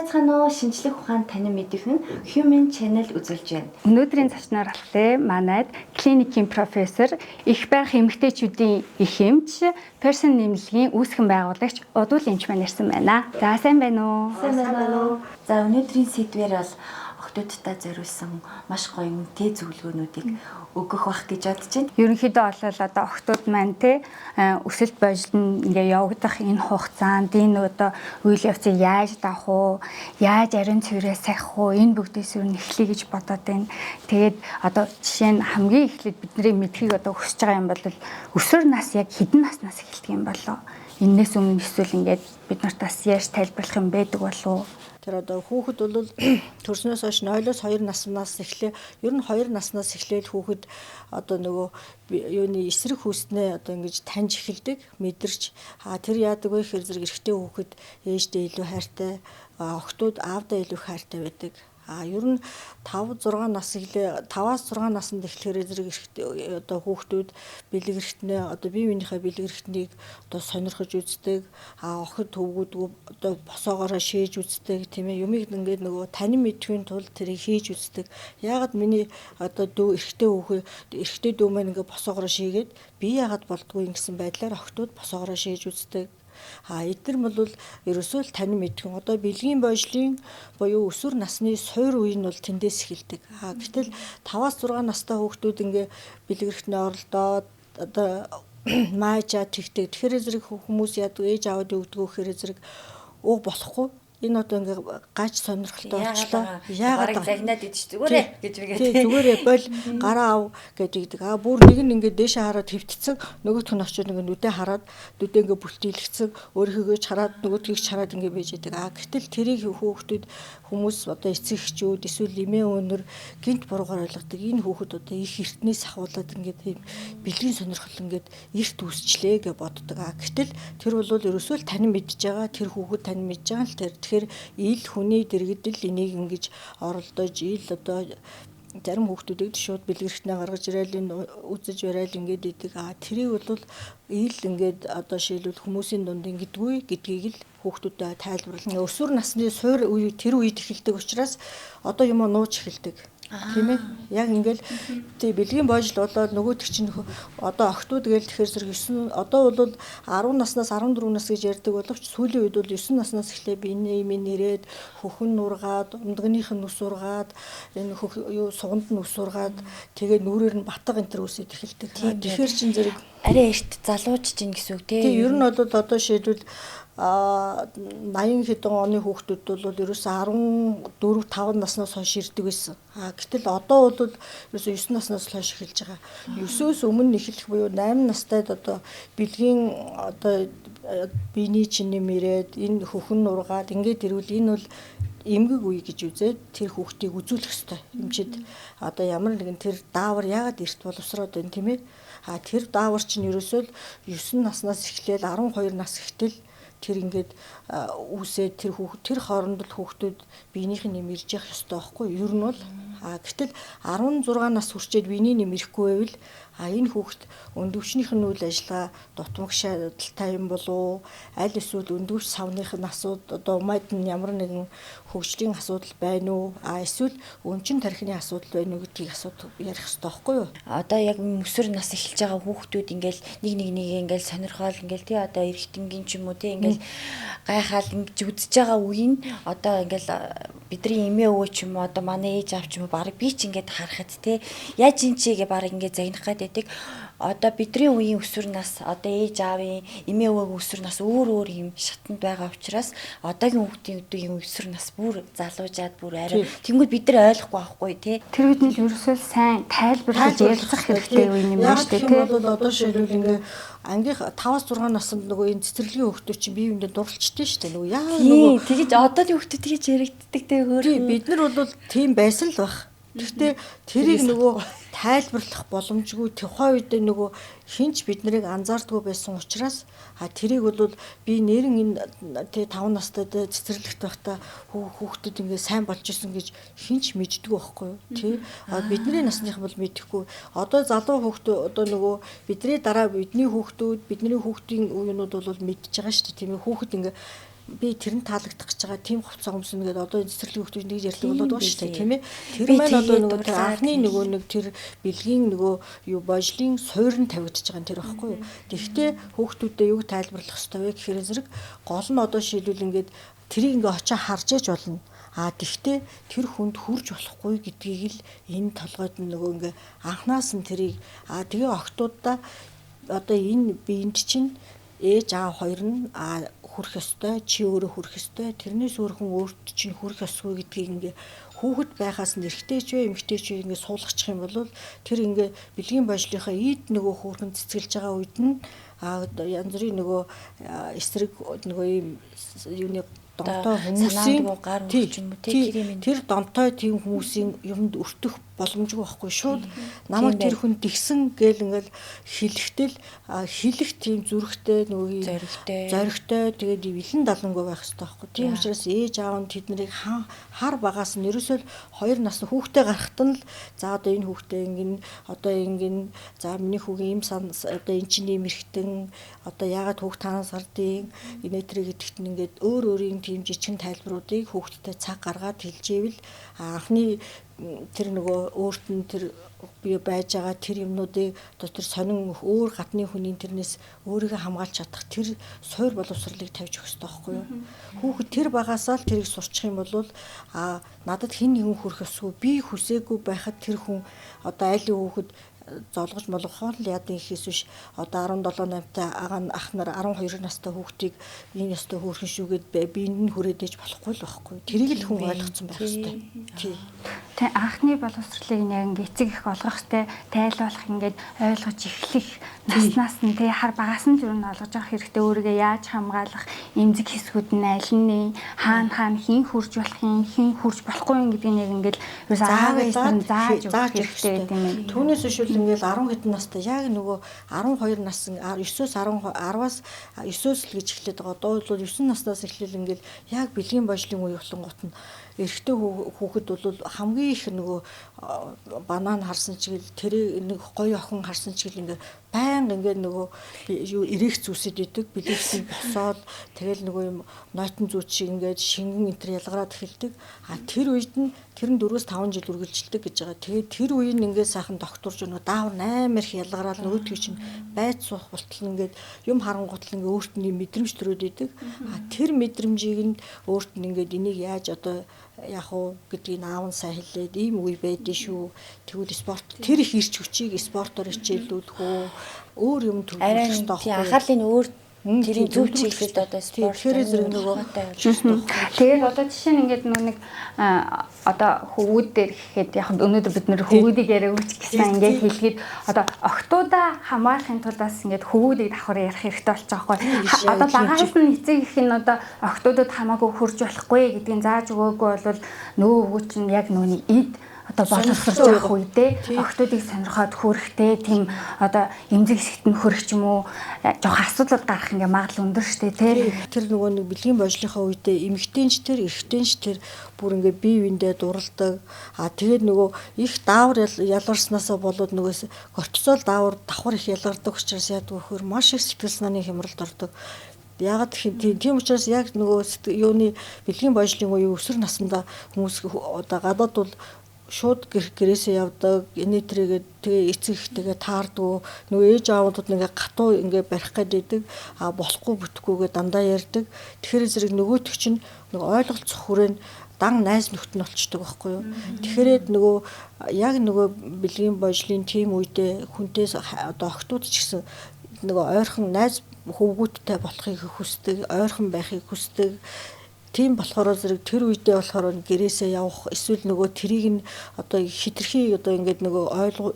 байцгаана уу? Шинжлэх ухаан танин мэдэх нь Human Channel үзүүлж байна. Өнөөдрийн зочноор алхтээ манайд клиникийн профессор, их байх эмэгтэйчүүдийн их эмч, персон нэмлэгийн үүсгэн байгуулагч Удуул эмч маань ирсэн байна. За сайн байна уу? Сайн байна уу? За өнөөдрийн сэдвээр бол охтуудтай зориулсан маш гоё үнэтэй зөвлөгөөнүүдийг өгөх бах гэж бодож байна. Ерөнхийдөө бол одоо охтууд маань өсөлт боожлон ингээ явагдах энэ хугацаанд энэ одоо үйл явцыг яаж давах уу, яаж ариун цэврээ сахих уу, энэ бүгдээс юу нэхлэе гэж бодоод байна. Тэгээд одоо жишээ нь хамгийн эхлээд бидний мэдхийг одоо хүсэж байгаа юм бол өсвөр нас яг хэдэн наснаас эхэлдэг юм болоо? Энээс өмнө эсвэл ингээд бид нарт бас яаж тайлбарлах юм байдаг болов уу? Тэр одоо хүүхэд бол төрснөөс хойш 0-оос 2 наснаас эхлээ. Ер нь 2 наснаас эхлээл хүүхэд одоо нөгөө юуны эсрэг хүүснээ одоо ингэж таньж эхэлдэг, мэдэрч. Тэр яадаг вэ гэхээр зэрэг эрэгтэй хүүхэд ээждээ илүү хайртай, охтууд аавдаа илүү хайртай байдаг. Ер нь 5-6 нас эхлээ 5-аас 6 наснд эхлэхээр зэрэг одоо хүүхдүүд бэлэг эрхтнээ одоо бие биенийхээ бэлэг эрхтнийг одоо сонирхож үздэг. Охид төвгүүдгүй одоо босоогоороо шээж үздэг тийм ээ. Юмыг ингээд нөгөө танин мэдхийн тулд тэрийг хийж үздэг. Яагаад миний одоо дүү эрэгтэй дүү маань ингээд босоогоороо шийгээд би яагаад болдгүй гэсэн байдлаар охтууд босоогоороо шээж үздэг. Эдгээр бол ерөөсөө л танин мэдхэн одоо бэлгийн боожлын буюу өсвөр насны суур үе нь бол тэндээс эхэлдэг. Гэтэл 5-аас 6 настай хүүхдүүд ингээ бэлэг эрхтний оролдоод одоо маажаа тэгдэг. Тэгэхээр зэрэг хүмүүс яадаг ээж аваад өгдөг гэхээр зэрэг ууг болохгүй. Энэ одоо ингээ гаж сонирхолтой болчлоо. Яагаад загнаад идэж зүгээрээ гэж үгээд. Зүгээрээ бол гараа ав гэдэг. Бүр нэг нь ингээ дээшээ хараад хөвтцэг, нөгөөх нь очиод ингээ нүдэ хараад нүдэ ингээ бүлтийлгцэг, өөрийгөө ч хараад нөгөөдгийг ч хараад ингээ байж байдаг. Гэтэл тэрийг хүүхдүүд хүмүүс одоо эцэг эхчүүд эсвэл эмээ өвнөр гинт буруугаар ойлгодог. Энэ хүүхэд одоо их эртнээс ахуулаад ингээ тийм бэлгийн сонирхол ингээ эрт үсчлээ гэж боддог. Гэтэл тэр бол ерөөсөө л танин мэдж байгаа. Тэр хүүхэд танин мэдж байгаа л тэр. Тэгэхээр ил хүний дэргэдэл энийг ингэж оролдож ил одоо зарим хүүхдүүдийг шууд бэлэг эрхтнээ гаргаж ирээл үзэж барайл ингээд идэг. Тэрийг бол ил ингээд одоо шилбэл хүмүүсийн дунд ингэдэггүй гэдгийг л хүүхдүүдэд тайлбарлана. Өсвөр насны суур үе тэр үед эхэлдэг учраас одоо юм нууж эхэлдэг. Тийм ээ. Яг ингээл тий бэлгийн боожл болоод нөгөөдөг чинь одоо охтууд гээл тэгэхээр зэрэг 9 одоо бол 10 наснаас 14 нас гэж ярьдаг боловч сүүлийн үед бол 9 наснаас эхлээ биений нэрээд хөхөн нургаад, ундгных нь ус ургаад, энэ суганд нь ус ургаад тэгээд нүрээр нь батга энэ төр үсэд эхэлдэг. Тэгэхээр чин зэрэг арай эрт залууж чинь гэсэн үг тий. Тий ер нь бол одоо шийдвэл 80 хэдэн оны хүүхдүүд бол ерөөсөө 14-5 наснаас хойш ирдэг байсан. Гэтэл одоо бол ерөөсөө 9 наснаас хойш эхэлж байгаа. 9-өөс өмнө эхлэх буюу 8 настайд одоо бэлгийн одоо биений чиний мэрээд энэ хөхөн нургаад ингээд ирвэл энэ бол эмгэг үе гэж үзээд тэр хүүхдийг үзүүлэх ёстой. Эмчид одоо ямар нэгэн тэр даавар яагаад эрт боловсроод байна тийм ээ. Тэр даавар чинь ерөөсөө 9 наснаас эхлээл 12 нас ихтэл тэр ингээд үүсээд тэр хооронд л хүүхдүүд биенийх нь нэмэрж явах ёстой байхгүй юу? Ер нь бол гэтэл 16 нас хүрчээд биений нэмэрэхгүй байвал энэ хүүхэд өндөвчнийх нь үйл ажиллагаа дутмагшаалтай юм болов аль эсвэл өндөвч савных нь асуудал одоо умайд нь ямар нэгэн хөгжлийн асуудал байна уу эсвэл өмчин тархины асуудал байна уу гэдгийг асуудал ярих хэрэгтэй байхгүй юу? Одоо яг өсвөр нас эхэлж байгаа хүүхдүүд ингээл нэг ингээл сонирхоол ингээл тий одоо эрэгтэнгийн ч юм уу тий ингээл гайхаал ингэж үзэж байгаа үеийн одоо ингээл бидний эмээ өвөө ч юм уу одоо манай ээж аав ч юм уу баг би ч ингээд харахад тий яаж ин чигээ баг ингээд загнах гэдэг. Одоо бидний үеийн өсвөр нас одоо ээж аавын эмээ өвөөгийн өсвөр нас өөр юм шатанд байгаа учраас одоогийн хүүхдийн өсвөр нас бүр залуужаад бүр арай тэнгууд бид нар ойлгохгүй байхгүй тий. Тэр үед нь ерөөсөө сайн тайлбарлаж ярилцах хэрэгтэй үе юм байна шүү дээ тий. бол одоо шийдвэл ингээ ангих 5-6 наснд нөгөө энэ цэцэрлэгийн хүүхдүүд чинь бие биендээ дурлцчихдээ шүү дээ. Нөгөө яа нөгөө тэгэж одоогийн хүүхдүүд тэгэж яригддаг тий өөрөө. Бид нар бол тийм байсан л баг. Гэхдээ тэрийг нөгөө тайлбарлах боломжгүй тухайн үед нөгөө хинч биднийг анзаардгүй байсан учраас тэрийг бол би нэрэн энэ 5 настайд цэцэрлэгт байхдаа хүүхдүүд ингээ сайн болж исэн гэж хинч мэддэггүй байхгүй юу тий бидний насных бол мэдэхгүй одоо залуу хүүхдүүд одоо нөгөө бидний дараа бидний хүүхдүүд бидний хүүхдийн үеийнүүд бол мэдчихэж байгаа шүү дээ тийм ээ хүүхэд ингээ би тэр нь таалагдах гэж байгаа тийм хувцас өмсөн гэдэг одоо цэцэрлэг хөгтөж нэг ярьдаг болоод байгаа шүү дээ тийм ээ. Тэр маань одоо нөгөө тэр анхны нөгөө нэг тэр бэлгийн нөгөө юу божлын суурь нь тавигдчихж байгаа юм тэр байхгүй юу. Тэгэхдээ хүүхдүүдэд юг тайлбарлах хэрэгтэй вэ гэхээр зэрэг гол нь одоо шийдвэл ингээд тэрийг ингээ очоо харж яж болно. Тэгвэл тэр хүнд хүрж болохгүй гэдгийг л энэ толгойд нь нөгөө ингээ анханаас нь тэрийг тэгээ октоудаа одоо энэ биенд чинь ээж аав хоёр нь хүрэх ёстой, чи өөрөө хүрэх ёстой, тэрнээс өөрхөн өөрт чинь хүрэх ёсгүй гэдгийг ингээ хүүхэд байхаас нь эрэгтэй ч вэ эмэгтэй ч вэ ингээ суулгачих юм бол тэр ингээ бэлгийн божлынхаа ийд нөгөө хүүхэн цэцгэлж байгаа үед нь янз бүрийн нөгөө эсрэг нөгөө юм юуны донтой хүмүүсийн тэр донтой тийм хүмүүсийн юмд өртөх боломжгүй байхгүй шууд намайг тэр хүн тэгсэн гэл ингээл хэлэхтэл хэлэх тийм зүрхтэй нөгөө зоригтой тэгээд илэн далангуй байх хэрэгтэй байхгүй. Тийм учраас ээж аав нь тэднийг хар багаас нь ерөөсөө 2 насны хүүхдээ гарахт нь л за одоо энэ хүүхдээ ингэн за миний хүүгийн ийм одоо эн чинь ийм эргэтэн одоо яагаад хүүхд танаас гардыг инээтрэ гэдэгт нь ингээд өөр өөрийн тийм жижигэн тайлбаруудыг хүүхдэд цаг гаргаад хэлж ивэл анхны тэр нөгөө өөрт нь тэр бие байж байгаа тэр юмнуудыг одоо тэр сонин өөр гадны хүний тэрнээс өөрийгөө хамгаалж чадах тэр суур боловсролыг тавьж өгөх хэрэгтэй байхгүй юу. Хүүхэд тэр багасаа л тэрийг сурчих юм бол надад хэн нэгэн хүрэх ёсгүй би хүсээгүй байхад тэр хүн одоо айлын хүүхэд золгож молгохоор л яадаг ихээс биш одоо 17 8-тай ах нар 12 настай хүүхдийг энэ ёстой хөөрхөн шүүгээд биенд нь хүрээд ээж болохгүй л байхгүй. Тэрийг л хүн ойлгоцсон байх хэрэгтэй. Тий. Тэ анхны боловсролыг яг ингээ эцэг их олгохтой тайлбарлах ингээд ойлгож эхлэх наснаас нь тэ хар багаас нь зүр нь олгож авах хэрэгтэй өөрийгөө яаж хамгаалах эмзэг хэсгүүд нь аль нь хаана хин хурж болох юм хин хурж болохгүй юм гэдгийг яг ингээд аав ээжээр нь зааж өгөх хэрэгтэй тийм ээ. Түүнээс шүүл ингээл 10 хэдэн настай яг нөгөө 12 нас 9-өөс 10-аас 9-өөс л гэж эхлээд байгаа. Одоо бол 9 наснаас эхлээл ингээл яг бэлгийн божлын үе болонгот нь эрэгтэй хүүхэд бол хамгийн их нөгөө банан харсан чигээр тэр нэг гоё охин харсан чигээр ингээ баян ингээ нөгөө юу эрэхт зүсэд идэг бэлэгсэн босоод тэгэл нөгөө юм нойтон зүүч шиг ингээ шингэн энтер ялгараад эхэлдэг. Тэр үед нь тэр нь 4-5 жил үргэлжилдэг гэж байгаа. Тэгээд тэр үеийн ингээ сайхан докторж нөгөө даавар 8 их ялгараад нөгөөдгөө чинь байц суух болтол ингээ юм харангуутл ингээ өөрт нь мэдрэмж төрөөд идэг. Тэр мэдрэмжийг нь өөрт нь ингээ энийг яаж одоо яг уу гэдгийг аав нь сайн хэлээд ийм үе байдгийн шүү. Тэгвэл спорт тэр их ирч хүчийг спортоор хичээллүүлэх үү өөр юм төрүүлэх хэрэгтэй. Тийм анхаарлын өөр тэрийн зөв чиглэлд одоо спорт хэрэг нөгөө тэгээд одоо жишээ нь ингээд нэг одоо хөвгүүд дээр гэхэд яг өнөөдөр бид нэр хөвгүүдийг яриа өгч гэсэн ингээд хэлгээд одоо октоудаа хамгаалахын тулд бас ингээд хөвгүүдийг давхар ярих хэрэгтэй болж байгаа байхгүй. Одоо багаас нь эцэг их нь одоо октоудад хамаагүй хурж болохгүй гэдгийг зааж өгөөгүй бол нөгөө хөвгүүд чинь яг нүуний эд одоо боловсрож явах үедээ октоудыг сонирхоод хүрэхтэй тийм одоо эмзэг хэсэгт нь хүрэх ч юм уу жоох асуудал гарах ингээ магадлал өндөр штэ тий. Тэр нөгөө нэг бэлгийн божлынхаа үедээ эмэгтэйч тэр эрэгтэйч тэр бүр ингээ бие биендээ дуралдаг. Тэгээд нөгөө их даавар ялгарснаасаа болоод нөгөөс кортизол даавар давхар их ялгардаг учраас яадаг вөхөр маш их сэтгэл санааны хямралд ордог. Ягаад тийм учраас яг нөгөө юуны бэлгийн божлын үеийн өсвөр насндаа хүмүүс одоо гадаад бол шууд гэрээсээ явдаг инээтрээгээ тэгээ эцэг ихтэйгээ таардгүй нөгөө ээж аавуудад ингээ гатуу ингээ барих гэдэг болохгүй бүтэхгүйгээ дандаа ярьдаг. Тэгэхээр зэрэг нөгөөтг чинь нөгөө ойлголцох хүрээнд дан найз нөхд нь болчдөг байхгүй юу. Тэгэхээр нөгөө яг нөгөө бэлгийн божлын тим үедээ хүнтээс одоо октод ч гэсэн нөгөө ойрхон найз хөвгүүдтэй болохыг хүсдэг, ойрхон байхыг хүсдэг. Тийм болохоор зэрэг тэр үедээ болохоор гэрээсээ явах эсвэл нөгөө тэрийг нь одоо хитрхи одоо ингээд нөгөө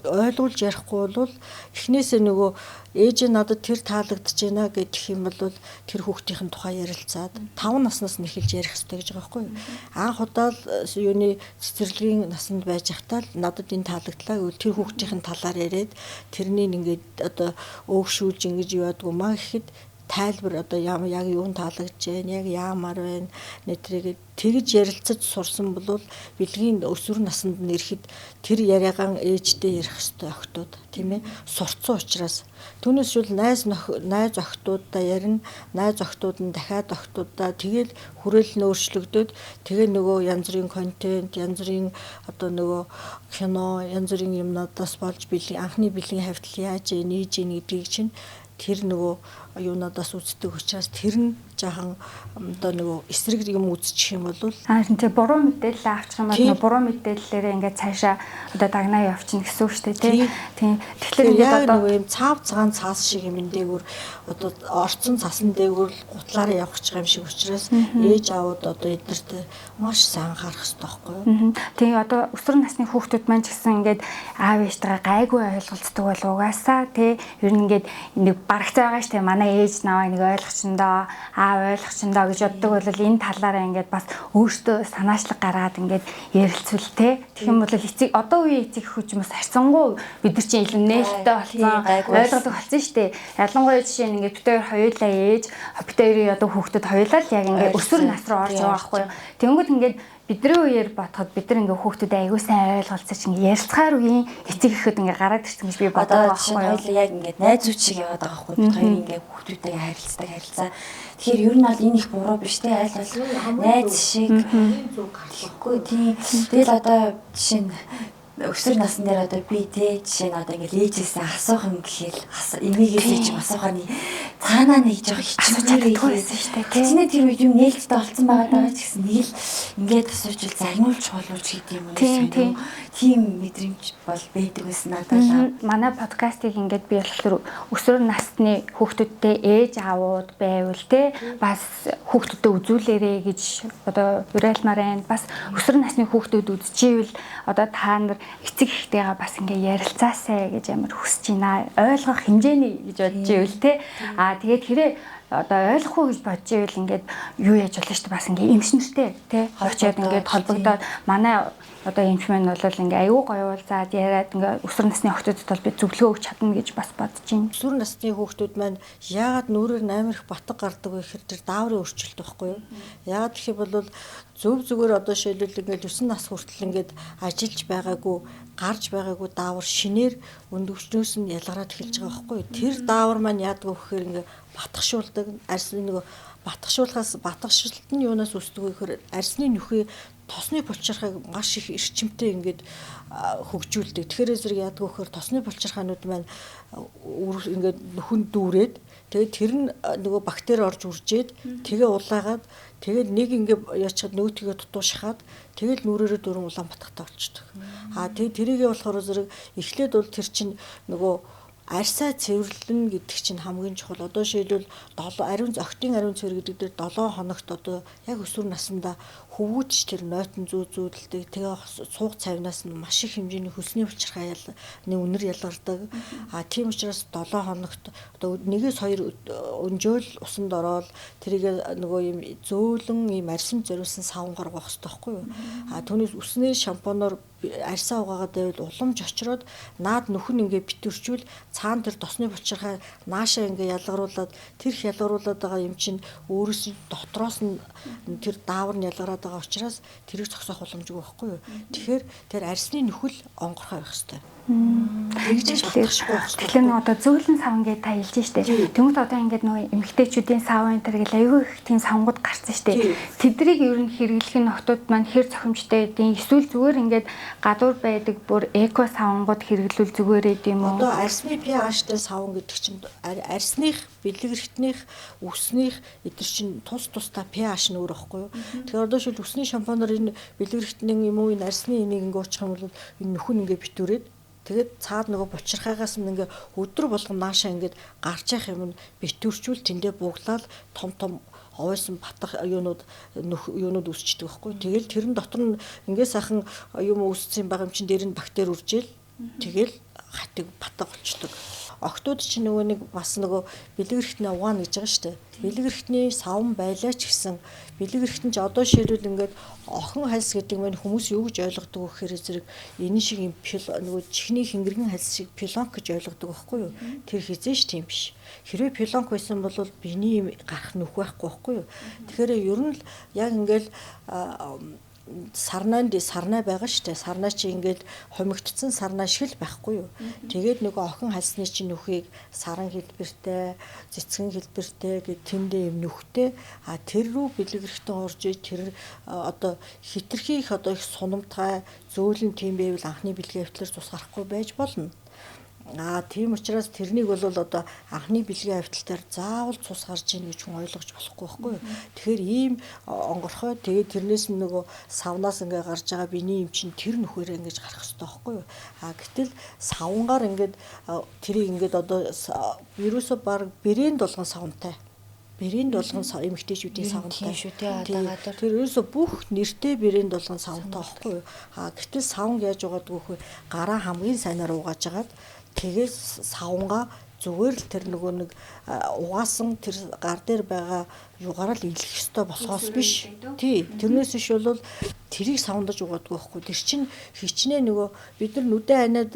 ойлгуулж ярихгүй бол эхнээсээ нөгөө ээж надад тэр таалагдж байна гэх юм бол тэр хүүхдийн тухай ярилцаад 5 наснаас нь эхэлж ярих хэрэгтэй гэж байгаа байхгүй юу. Анх удаа л юуны цэцэрлэгийн насанд байж захтаа л надад энэ таалагдлаа гэвэл тэр хүүхдийн талаар яриад тэрнийг ингээд одоо өөгшүүлж ингэж яадгүй маа гэхэд тайлбар одоо яг юун таалагдж байна яг яамаар байна нэтрийг тэгж ярилцаж сурсан бол бэлгийн өсвөр наснд нь ирэхэд тэр яриагаан ээжтэй ярих ёстой охтууд тийм ээ сурцсан учраас түүнээс шүүл найз охтуудаа ярина, найз охтууд нь дахиад охтуудаа тэгэл хүрээл нь өөрчлөгдөд тэгээ нөгөө янз бүрийн контент, янз бүрийн одоо нөгөө кино, янз бүрийн юмнуудаас болж анхны бэлгийн хавьтал яаж нээж ийн гэдгийг чинь тэр нөгөө юунуудаас үздэг учраас тэр нь жаахан одоо нөгөө эсрэг юм үзчих юм бол харин тий буруу мэдээлэл авчих юм бол буруу мэдээллээрээ ингээд цаашаа одоо дагнаа явчихна гэсэн үг шүү дээ тий. Тэгэхээр ингээд одоо нөгөө юм цаав цагаан цаас шиг юм дээгүүр одоо орцсон цасан дээгүүр гутлаараа явах юм шиг учраас ээж аауд одоо эднэрт маш сайн анхаарах хэрэгтэй байхгүй юу? Тий одоо өсвөр насны хүүхдүүд маань ч гэсэн ингээд аав ээжтэйгээ гайгүй ойлголцдог бол угаасаа тий ер нь ингээд нэг барагцаа байгаа шүү дээ манай ээж наваа нэг ойлгочиндоо ойлгочиндоо гэж боддог бол энэ талаараа ингээд бас өөртөө санаачлаг гаргаад ингээд ярилцвал те тэгэх юм бол эцэг одоо үеийн эцэг хүү ч юм бас харьцангуй бид нар чинь илүү нээлттэй болсон ойлгодог болсон шүү дээ ялангуяа жишээ нь ингээд бид хоёр хоёулаа ээж бид хоёрын одоо хүүхдүүд хоёулаа л яг ингээд өсвөр нас руу орж байгаа байхгүй юу тэгэнгүүт ингээд бидний үеэр бодоход бид нар ингээ хүүхдүүд аягүй сайн ойлголцож ингээ ярилцахаар үеийн эцэг ихэд ингээ гараад ирсэн гэж би бодоод байгаа байхгүй юу. Хоёул яг ингээ найз үуч шиг яваад байгаа байхгүй бид хоёр ингээ хүүхдүүдтэйгээ харилцаа. Тэгэхээр ер нь бол энэ их буруу биш те айл бол найз шиг зүг гарахгүй тийм. Тэгэл одоо жишээ нь өсвөр насн дээр одоо би те жишээ нь одоо ингээ ээжээсээ асуух юм гэхэл энийгээс чи асууханы цаанаа нэг жоох хичмээр байсан шүү дээ. Чиний тэр үед юм нээлттэй болсон байгаа ч гэсэн нэг л ингээд асуужвал загнуулж хоолуулж хийх юм уу? Тийм мэдрэмж бол байдаг байсан надад л. Манай подкастыг ингээд би болохоор өсвөр насны хүүхдүүдтэй ээж аавууд байвал те бас хүүхдүүдэд үзүүлээрэ гэж одоо уриалмаар байна. Бас өсвөр насны хүүхдүүд үзчихвэл одоо та нар эцэг эхтэйгээ бас ингээ ярилцаасаа гэж амар хүсэж байна. Ойлгох хэмжээний гэж бодож ивэл те. Тэгээд хэрэг одоо ойлгохгүй гэж бодож ивэл ингээд юу яаж болно шүү дээ бас ингээ эмчнэртэй те очиод ингээд холбогдоод манай одоо эмч маань бол ингээ аюу гоё уулзаад яриад ингээ өсвөр насны охтуудад бол би зөвлөгөө өгч чадна гэж бас бодож байна. Өсвөр насны хүүхдүүд маань яагаад нүрээр амар их батг гардаг вэ гэхээр тэр дааврын өөрчлөлт байхгүй юу? Яагаад гэх юм бол зөв зүгээр одоо шилбэл ингээд 9 нас хүртэл ингээд ажиллаж байгаагүй гарч байгаагүй даавар шинээр өндөвчнөөс нь ялгараад эхэлж байгаа байхгүй юу? Тэр даавар маань яадаг вэ гэхээр ингээд батгшуулдаг арсны нөгөө батгшилт нь юунаас үүсдэг вэ гэхээр арсны нөхөө тосны булчирхайг маш их эрчимтэй ингээд хөгжүүлдэг. Тэгэхээр зэрэг яадаг вэ гэхээр тосны булчирхаанууд маань ингээд нөхөнд дүүрээд тэгээд тэр нь нөгөө бактери орж үржээд тэгээ улаагаад тэгээд нэг ингээд яачаад нөгөөтгөө дутуушхаад тэгэл нүрээрээ дөрөн улаан батгатай болчдөг. Тэгээд тэрийгээ болохоор зэрэг эхлээд бол тэр чинь нөгөө арьсаа цэвэрлэн гэдэг чинь хамгийн чухал. Одоо жишээлбэл охтын ариун цэвэр гэдэг дээр 7 хоногт одоо яг өсвөр насндаа хөвгүүч тэр нойтон зүүдэлдэг. Тэгээ сууг цавнаас нь маш их хэмжээний хөлсний булчирхай үнэр ялгардаг. Тийм учраас 7 хоногт одоо 1-2 өнжөөл усанд ороод тэрийг нөгөө юм зөөлөн юм арьсан зориулсан савн гаргах хэрэгтэй байхгүй юу? Түүнээс үсний шампуноор арьсаа угаагаад байвал уламж очроод наад нөхөн ингээ битүүрчүүл цаана тэр тосны булчирхай наашаа ингээ ялгаруулад тэр их ялгаруулад байгаа юм чинь өөрөөс нь дотроос нь тэр даавар нь ялгараад байгаа учраас тэрийг зогсоох боломжгүй байхгүй юу. Тэгэхээр тэр арьсны нөхөл онгорхой байх хэрэгтэй. Тэгэхээр нэг одоо зөөлөн савн гэдээ та хэлж штэ. Тэнгүүд одоо ингээд нөгөө эмэгтэйчүүдийн савн энэ гэл аюу их тийм савнгууд гарсан штэ. Тэдрийг ер нь хэрэглэх нь охтууд маань хэр зохимжтой гэдэг. Эсвэл зүгээр ингээд гадуур байдаг бүр эко савнгууд хэрэглүүл зүгээр ээ юм уу? Одоо арьсны pH-тэй савн гэдэг чинь арьсных, бэлгэрхтнийх, үснийх эдгээр чинь тусдаа pH нөр واخгүй юу? Тэгэхээр одоо шил үсний шампунаар энэ бэлгэрхтний юм уу энэ арьсны энийг ингээ уучих юм бол энэ нөхөн ингээ битүүрээд тэгээд цаад нөгөө булчирхайгаас нь ингээ өдөр болгон наашаа ингээд гарч явах юм битүүрчүүл тэндээ буглаад том овойсон батах юунууд үүсчихдээ байхгүй. Тэгэл тэрэн дотор нь ингээ сайхан юм үүссэн байгаа юм чин дээр нь бактери үржээл тэгэл хатыг батаг болчдөг. октод чинь нөгөө нэг бас нөгөө бэлэг эрхтний угаана гэж байгаа шүү дээ. Бэлэг эрхтний савн байлаа ч гэсэн бэлэг эрхтэн ч одоо шийдвэл ингээд охин хальс гэдэг нь хүмүүс юу гэж ойлгодог вэ гэхээр зэрэг энэ шиг юм нөгөө чихний хингэргэн хальс шиг пилонк гэж ойлгодог байхгүй юу? Тэр хизээш тийм биш. Хэрвээ пилонк байсан бол биений юм гарах нүх байхгүй байхгүй юу? Тэгэхээр ер нь л яг ингээд сарнаа байгаа шүү дээ. Сарнаа чи ингээд хомигдсон сарнаа шиг л байхгүй юу. Тэгээд нөгөө охин хальсны чинь нүхийг саран хэлбэртэй, цэцгэн хэлбэртэй гэд тэндээ юм нүхтэй. Тэр рүү бэлэг эрхтэн орж иж тэр одоо хитрхи их одоо их сунамтай зөөлөн тийм байвал анхны бэлгийн хавтлаар цус гарахгүй байж болно. Тийм учраас тэрнийг бол одоо анхны бэлгийн хавталтаар заавал цус гарч ийн гэж хүн ойлгож болохгүй байхгүй юу. Тэгэхээр ийм онгорхой тэгээд тэрнээс нь нөгөө савнаас ингээ гарч байгаа биений юм чинь тэр нөхөрөө ингэж гарах хэрэгтэй байхгүй юу. Гэтэл савнгаар ингээд тэрийг ингээд одоо вирусо баг брэнд болгон савнтай. Брэнд болгон эмэгтэйчүүдийн савнтай шүү дээ. Тэр ерөөсө бүх нэртэй брэнд болгон савнтай байхгүй юу. Гэтэл савн яаж угаадаг вэ? Гараа хамгийн сайнаар угааж агаад тэгээд савнгаа зүгээр л тэр нөгөө нэг угаасан тэр гар дээр байгаа юугаараа л илэх ёстой болохоос биш. Тий. Тэрнээс биш бол тэрийг савндаж угаадаг байхгүй. Тэр чинь хичнээн нөгөө бид нар нүдэн ханаад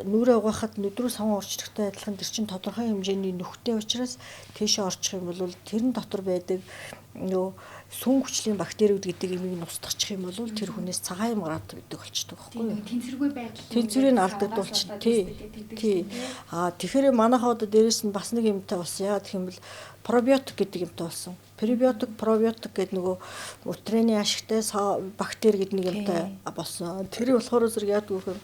нүрээ угаахад нүд рүү савн орчдогтой адилхан тэр чинь тодорхой хэмжээний нүхтэй учраас тийшээ орчих юм бол тэрэн дотор байдаг нөгөө сүн хүчлийн бактериуд гэдэг имийг устгачих юм бол тэр хүнээс цагаан юм гараад гэдэг болчдөг байхгүй юу? Тэнцвэргүй байдал. Тэнцвэрийг алдагдуулчих. Тий. Тэгэхээр манайхаа одоо дээрэс нь бас нэг юмтай болсон. Яагаад гэх юм бол пробиотик гэдэг юмтай болсон. Пребиотик, пробиотик гэдэг нөгөө утрээний ашигтай бактери гэдэг нэг юмтай болсон. Тэр болохоор зэрэг яадаг вэ?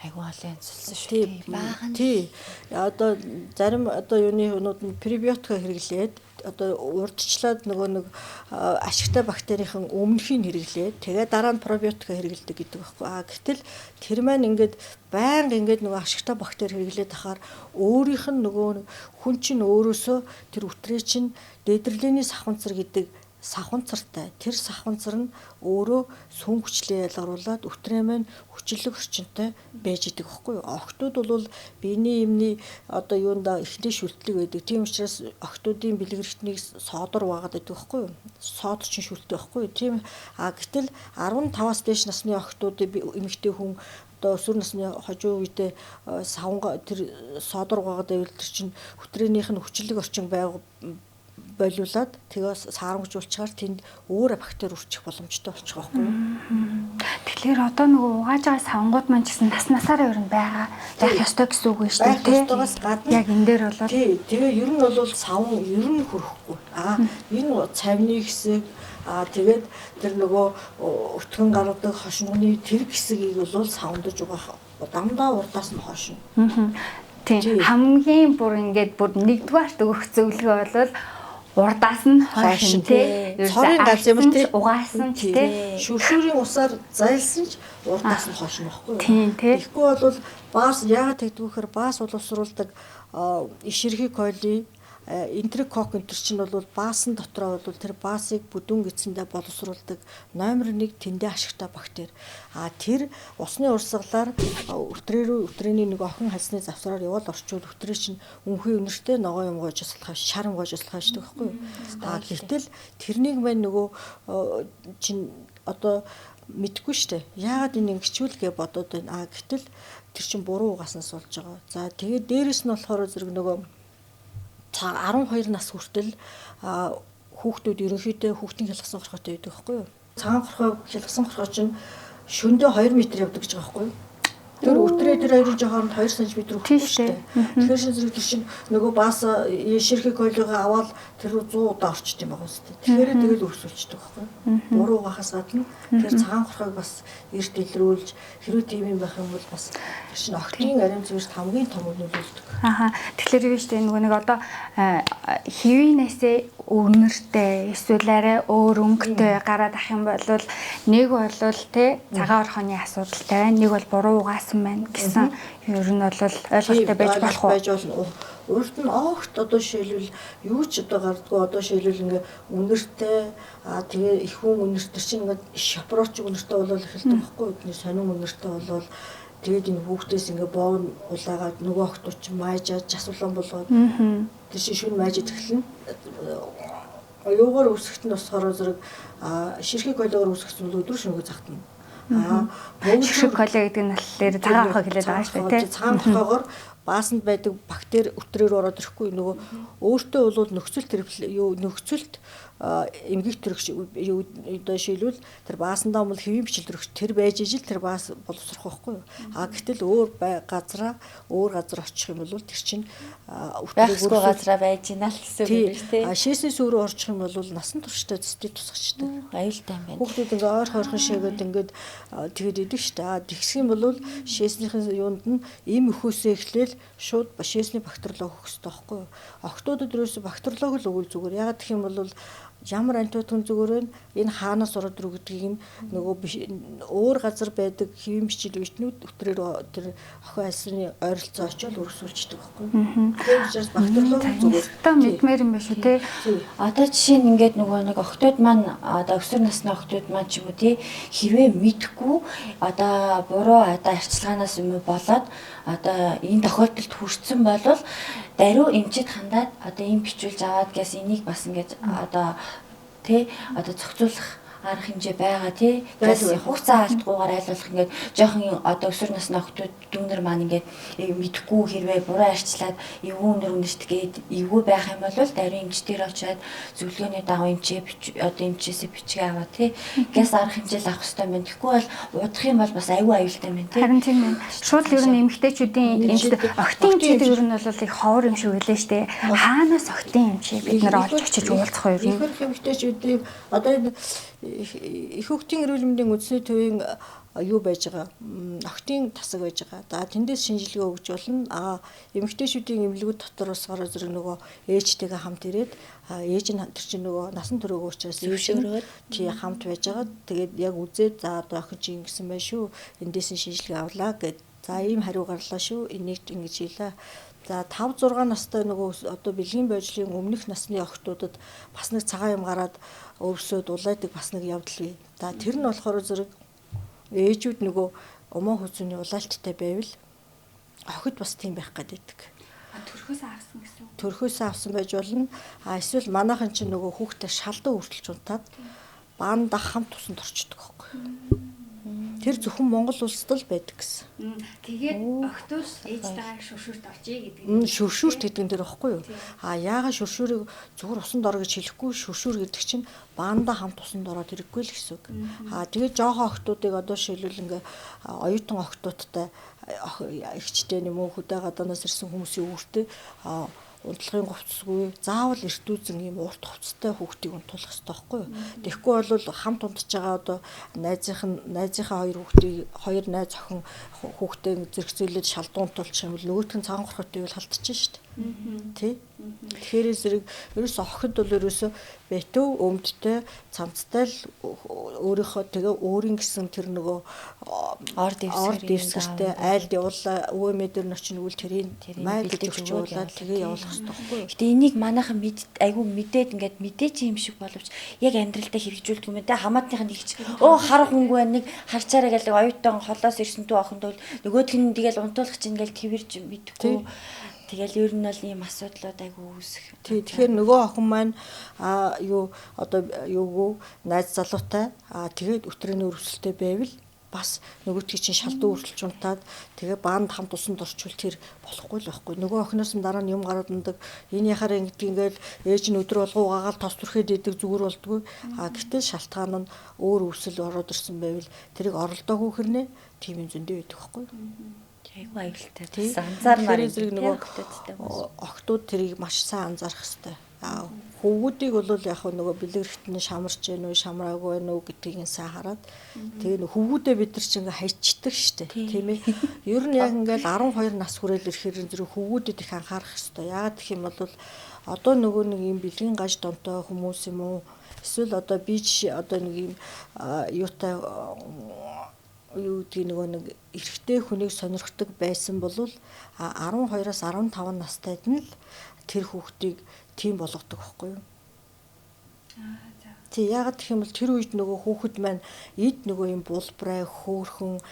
Айгуу олон цэлсэн шүү дээ. Баахан. Тий. Одоо зарим одоо юуны хүнүүд нь пребиотика хэрэглээд одоо урдчлаад нөгөө нэг ашигтай бактерийн өмнөхийг хэрэглээд тэгээ дараа нь пробиотика хэрэглэдэг гэдэг байхгүй. Гэтэл тэр маань ингээд байнга ингээд нөгөө ашигтай бактери хэрэглээд ахаар өөрийнх нь нөгөө хүн чинь өөрөөсөө тэр үтрээ чинь дээдрлээний сахванцар гэдэг сахванцартай. Тэр сахванцар нь өөрөө сүн хүчлээ ялгаруулад өтрээ маань хүчлэг орчинтой байж идэг байхгүй юу? Охтууд бол биений юмны одоо юунда ихний шүлтлэг байдаг. Тийм учраас охтуудын бэлэг эрхтнийг содор ваагаад байдаг байхгүй юу? Сод чинь шүлтэй байхгүй юу? Тийм. Гэтэл 15-аас дээш насны охтуудын эмэгтэй хүн одоо өсвөр насны хожуу үедээ савнга тэр содор ваагаад байвал тэр чинь хөтрээнийх нь хүчлэг орчин болиулаад тэгээс саармжуулчаар тэнд өөр бактери үрчих боломжтой болчих واخгүй юу. Тэгэхээр одоо нөгөө угааж байгаа савнгууд маань ч гэсэн насаараа ер нь байх ёстой гэсэн үг шүү дээ. Тэгээс гадна яг энэ дээр бол тэгээ ер нь бол савн ер нь хөрөхгүй. Энэ цавны хэсэг тэгээд тэр нөгөө өтгөн гаргадаг хошингоны тэр хэсгийг бол савндаж угаах дандаа урдаас нь хошино. Тийм хамгийн бүр ингээд бүр нэгдүгээрт өгөх зөвлөгөө бол урдаас нь хойшин тий. Цорын галз юм тий. Угаасан ч тий. Шүршүүрийн усаар зайлсан ч урдаас нь хойшин байхгүй юу? Тийм тий. Тэгэхгүй бол баас яагаад тэгдэг вэхээр баас боловсруулдаг ишэрхий коли энтерокок энэ чинь бол баасан дотроо бол тэр баасыг бүдүүн гидсэндээ боловсруулдаг номер 1 тэндээ ашигтай бактери. Тэр усны урсгалаар өтрээний нэг охин хальсны завсраар явал орчвол өтрээ чинь үнхий өнөртэй ногоо юм гоож аслахаа шар юм гоож аслахаа шүү дээ байхгүй юу? Гэтэл тэрнийг маань нөгөө чинь одоо мэдгүй шүү дээ. Яагаад энэ ингэчүүл гэж бодоод байна. Гэтэл тэр чинь буруу угааснаас болж байгаа. За тэгээд дээрэс нь болохоор зэрэг нөгөө 12 нас хүртэл хүүхдүүд ерөнхийдөө хүүхдийн хялгсан хорхотой байдаг байхгүй юу? Цагаан хорхой хялгсан хорхой чинь шөндөө 2 м явдаг гэж байгаа байхгүй юу? Тэр өтрээ тэр хоёрын жоохонд 2 см өгөхгүй шүү дээ. Тэгэхээр шинэ зэрэг чинь нөгөө баас ширхэг койлогоо аваад тэр 100 удаа орчт юм байгаа үстэй. Тэгэхээр тэгэл өрсөлчдөг байхгүй юу? Буруу гахаас гадна тэр цагаан хорхойг бас эрт илрүүлж хэрвээ тийм юм байх юм бол бас тэр чинь охтын ариун цэвэрт хамгийн том нөлөөлдөг. Тэгэхээр юу штэ нөгөө нэг одоо хэвийнээсээ өвнөртэй эсвэл арай өөр өнгөтэй гараад ах юм бол нэг бол тий цагаан орхоны асуудалтай байна. Нэг бол буруу угаасан байна гэсэн ер нь бол ойлголттой байж болох уу? Өөрт нь огт одоо шилбэл юу ч одоо гардггүй одоо шилбэл ингээ үнэртэй тэгээ их хүн үнэртэй чинь ингээ шопроч үнэртэй болол эхэлдэг байхгүй юу? Сонин үнэртэй болол Тэгээд энэ хүүхдээс ингээ боон улаагаад нөгөө охтууд ч маажаад жасуулан болгоод тэр шишүүн маажид эхэлнэ. Оюугаар үсгэх нь болохоор зэрэг ширхэг колоор үсгэсэн бол өдөр шөнөгүй загтана. Ширхэг коло гэдэг нь болохоор цагаан хог хэлээд байгаа шүү дээ. Цагаан хогоор баасанд байдаг бактери өтрөөр ороод ирэхгүй нөгөө өөртөө бол нөхцөлт эмгэг төрөгч одоо шилвэл тэр баасандаа бол хэвийн бичил төрөгч тэр байж ижил тэр баас боловсрох байхгүй юу. Гэтэл өөр газар очих юм бол тэр чинь байхгүй газараа байж гинэ л гэсэн үг шүү дээ. Шээснээс өөрөө орчих юм бол насан туршдаа зэстий тусахчдаг. Аюултай юм байна. Хүүхдүүд ингээ ойр хойрхон шээгээд тэгээд идэг шүү дээ. Тэгсэх юм бол шээснийхэн юунд нь им өхөөсөө эхлээл шууд шээсний бактериолог өгөх хэрэгтэй байхгүй юу. Охтуудад ерөөсө бактериолог л өгвөл зүгээр. Ягаад гэх юм бол ямар антибиотик зүгээр энэ хаанаас ороод ирүү гэдгийг нь нөгөө өөр газар байдаг хэвийн бичил витаминууд өтрээр тэр охин альсны ойролцоо очиод өргөсүүлчихдэг байхгүй. Тэгэхээр бактериолог зүгээр. Та мэдмээр юм байна шүү те. Одоо жишээ нь ингээд нөгөө нэг охтууд маань одоо өсвөр насны охтууд маань ч юм уу те хэрвээ мэдхгүй одоо буруу одоо арчилгаанаас юм болоод одоо энэ тохиолдолд хүрсэн бол даруй эмчэд хандаад одоо ийм бичүүлж аваад гэс энийг бас ингээд одоо зохицуулах арга хэмжээ байгаа тий. Гэс хугацаа алдгүйгээр айлуулах ингээд жоохон одоо өсвөр насны охтууд дүүнер маань ингээд мэдхгүй хэрвээ буруу арчлаад эвгүй өнөр үнэшт гээд эвгүй байх юм бол даруй эмчтэр очиад зөвлөгөөний дагуу эмчээсээ бичгээ аваа тий. Гэс арга хэмжээ авах хэрэгтэй байна. Тэгэхгүй бол удах юм бол бас аюу аюултай байна тий. Харин тийм ээ. Шууд ер нь эмэгтэйчүүдийн охтын эмчүүд ер нь бол их ховор юм шиг үлээ штэ. Хаанаас охтын эмчээ бид нар олж очиж уулзах хоёр юм. Эмэгтэйчүүдийг одоо их хүүхдийн эрүүл мэндийн үндэсний төвийн юу байж байгаа охтын тасаг байж байгаа. За тэндээс шинжилгээ өгж болно. Эмэгтэйчүүдийн эмнэлгүүд дотор бас гараа зэрэг нөгөө ээжтэйгээ хамт ирээд ээж нь тэр чинь нөгөө насан туршаагүй учраас өвшөөрөөд тий хамт байж байгаа. Тэгээд яг үзээд за одоо охин чи ингэсэн байх шүү. Эндээс нь шинжилгээ авлаа гэд. За ийм хариу гарлаа шүү. Энийг ингэж хийлээ. За 5 6 настай нөгөө одоо бэлгийн байдлын өмнөх насны охтуудад бас нэг цагаан юм гараад өвсөд улайдаг бас нэг явдал бий. За тэр нь болохоор зэрэг ээжүүд нөгөө умаа хүзүүний улаалттай байвал охид бас тийм байх гэдэг. Төрхөөсөө авсан гэсэн. Төрхөөсөө авсан байж болно. Эсвэл манайхан чинь нөгөө хүүхдээ шалдан үргэлж унтаад баанда хамт тусанд орчдөг байхгүй. Тэр зөвхөн Монгол улсад л байдаг гэсэн. Тэгээд охтууд ээжтэйгээ шүршүрт орчие гэдэг. Шүршүрт гэдэг нь тэр байхгүй юу? Яагаад шүршүрийг зүгээр усанд ор гэж хэлэхгүй шүршүр гэдэг чинь баанда хамт усанд ороод ирэхгүй л гэсэн үг. Тэгээд жоохон охтуудыг одоо шилбэл ингээ оюутан охтуудтай эгчтэй юм уу хөдөө гадаанаас ирсэн хүмүүсийн үүртэй унтлагын говцсгүй заавал эртүүзэн ийм урт хувцастай хүүхдийг унтуулах хэрэгтэй байхгүй юу. Тэгэхгүй бол хамт унтж байгаа одоо найзынхаа хоёр найз охин хүүхдээ зэрэгцүүлээд шалдуу унтуулчих юм бол нөгөөх нь цагаан хорхотой бол халтчих шүү дээ. Тэ? Тэгэхээр зэрэг ерөөсө охид бол ерөөсө бэтүү өмдтэй цамцтай л өөрийнхөө тэгээ өөрийн гэсэн тэр нөгөө орд дэвсгэртэй айлд явуулаа өвөө дээр нь очиж нүгэл тэрийн майл гэж өгүүлээд тэгээ явуулах хэрэгтэй байхгүй юу. Гэтэ энийг манайхан айгүй мэдээд ингээд мэдээч юм шиг боловч яг амьдралдаа хэрэгжүүлдэг юм даа хамаатныхын хэлж хар хөнгөө байна нэг харчаараа гэлэг оюутан холоос ирсэн дүү охин дөл нөгөөх нь тэгэл унтуулах чинь ингээл твэрж мэдхгүй. Тэгэл ер нь бол ийм асуудлууд айгүй үүсэх. Тэгэхээр нөгөө охин маань найз залуутай тэгээд өтрийн өрөвсөлтэй байвал бас нөгөөдгийг чинь шалдуу үргэлж унтаад тэгээ баанд хамт усанд орчвол тэр болохгүй л байхгүй. Нөгөө охиноос нь дараа нь юм гараад ундаг. Энэ яхаар ингээл ээж нь өдөр болгоо угаагаал тос түрхээд идэг зүгээр болдгоо. Гэтэл шалтгаан нь өөр өвсөл ороод ирсэн байвал тэрийг оролдоогүй хэрнээ тийм юм зөндөө байдаг байхгүй. Айгүй аюултай. Бас анзаармаар зэрэг нөгөө охтууд тэрийг маш сайн анзаарах хэрэгтэй. Хөвгүүдийг бол яг нөгөө бэлгэрхт нь шамарч гэнэ үү, шамраагүй байна уу гэдгийг сайн хараад тэгээ хөвгүүдээ бид нар ч ингээ хайчдаг штэ. Тийм ээ. Ер нь яг ингээл 12 нас хүрээл ирэхээр зэрэг хөвгүүдэд их анхаарах хэрэгтэй. Яагаад гэх юм бол одоо нөгөө нэг юм бэлгийн гаж донтой хүмүүс юм уу? Эсвэл одоо би одоо нэг юм юутай юу гэдэг нөгөө нэг эрэгтэй хүнийг сонирхдаг байсан бол 12-аас 15 настайд нь л тэр хүүхдийг тийм болгодог байхгүй юу? Тэг яагаад гэх юм бол тэр үед нөгөө хүүхэд маань эд нөгөө юм булбрай хөөхөн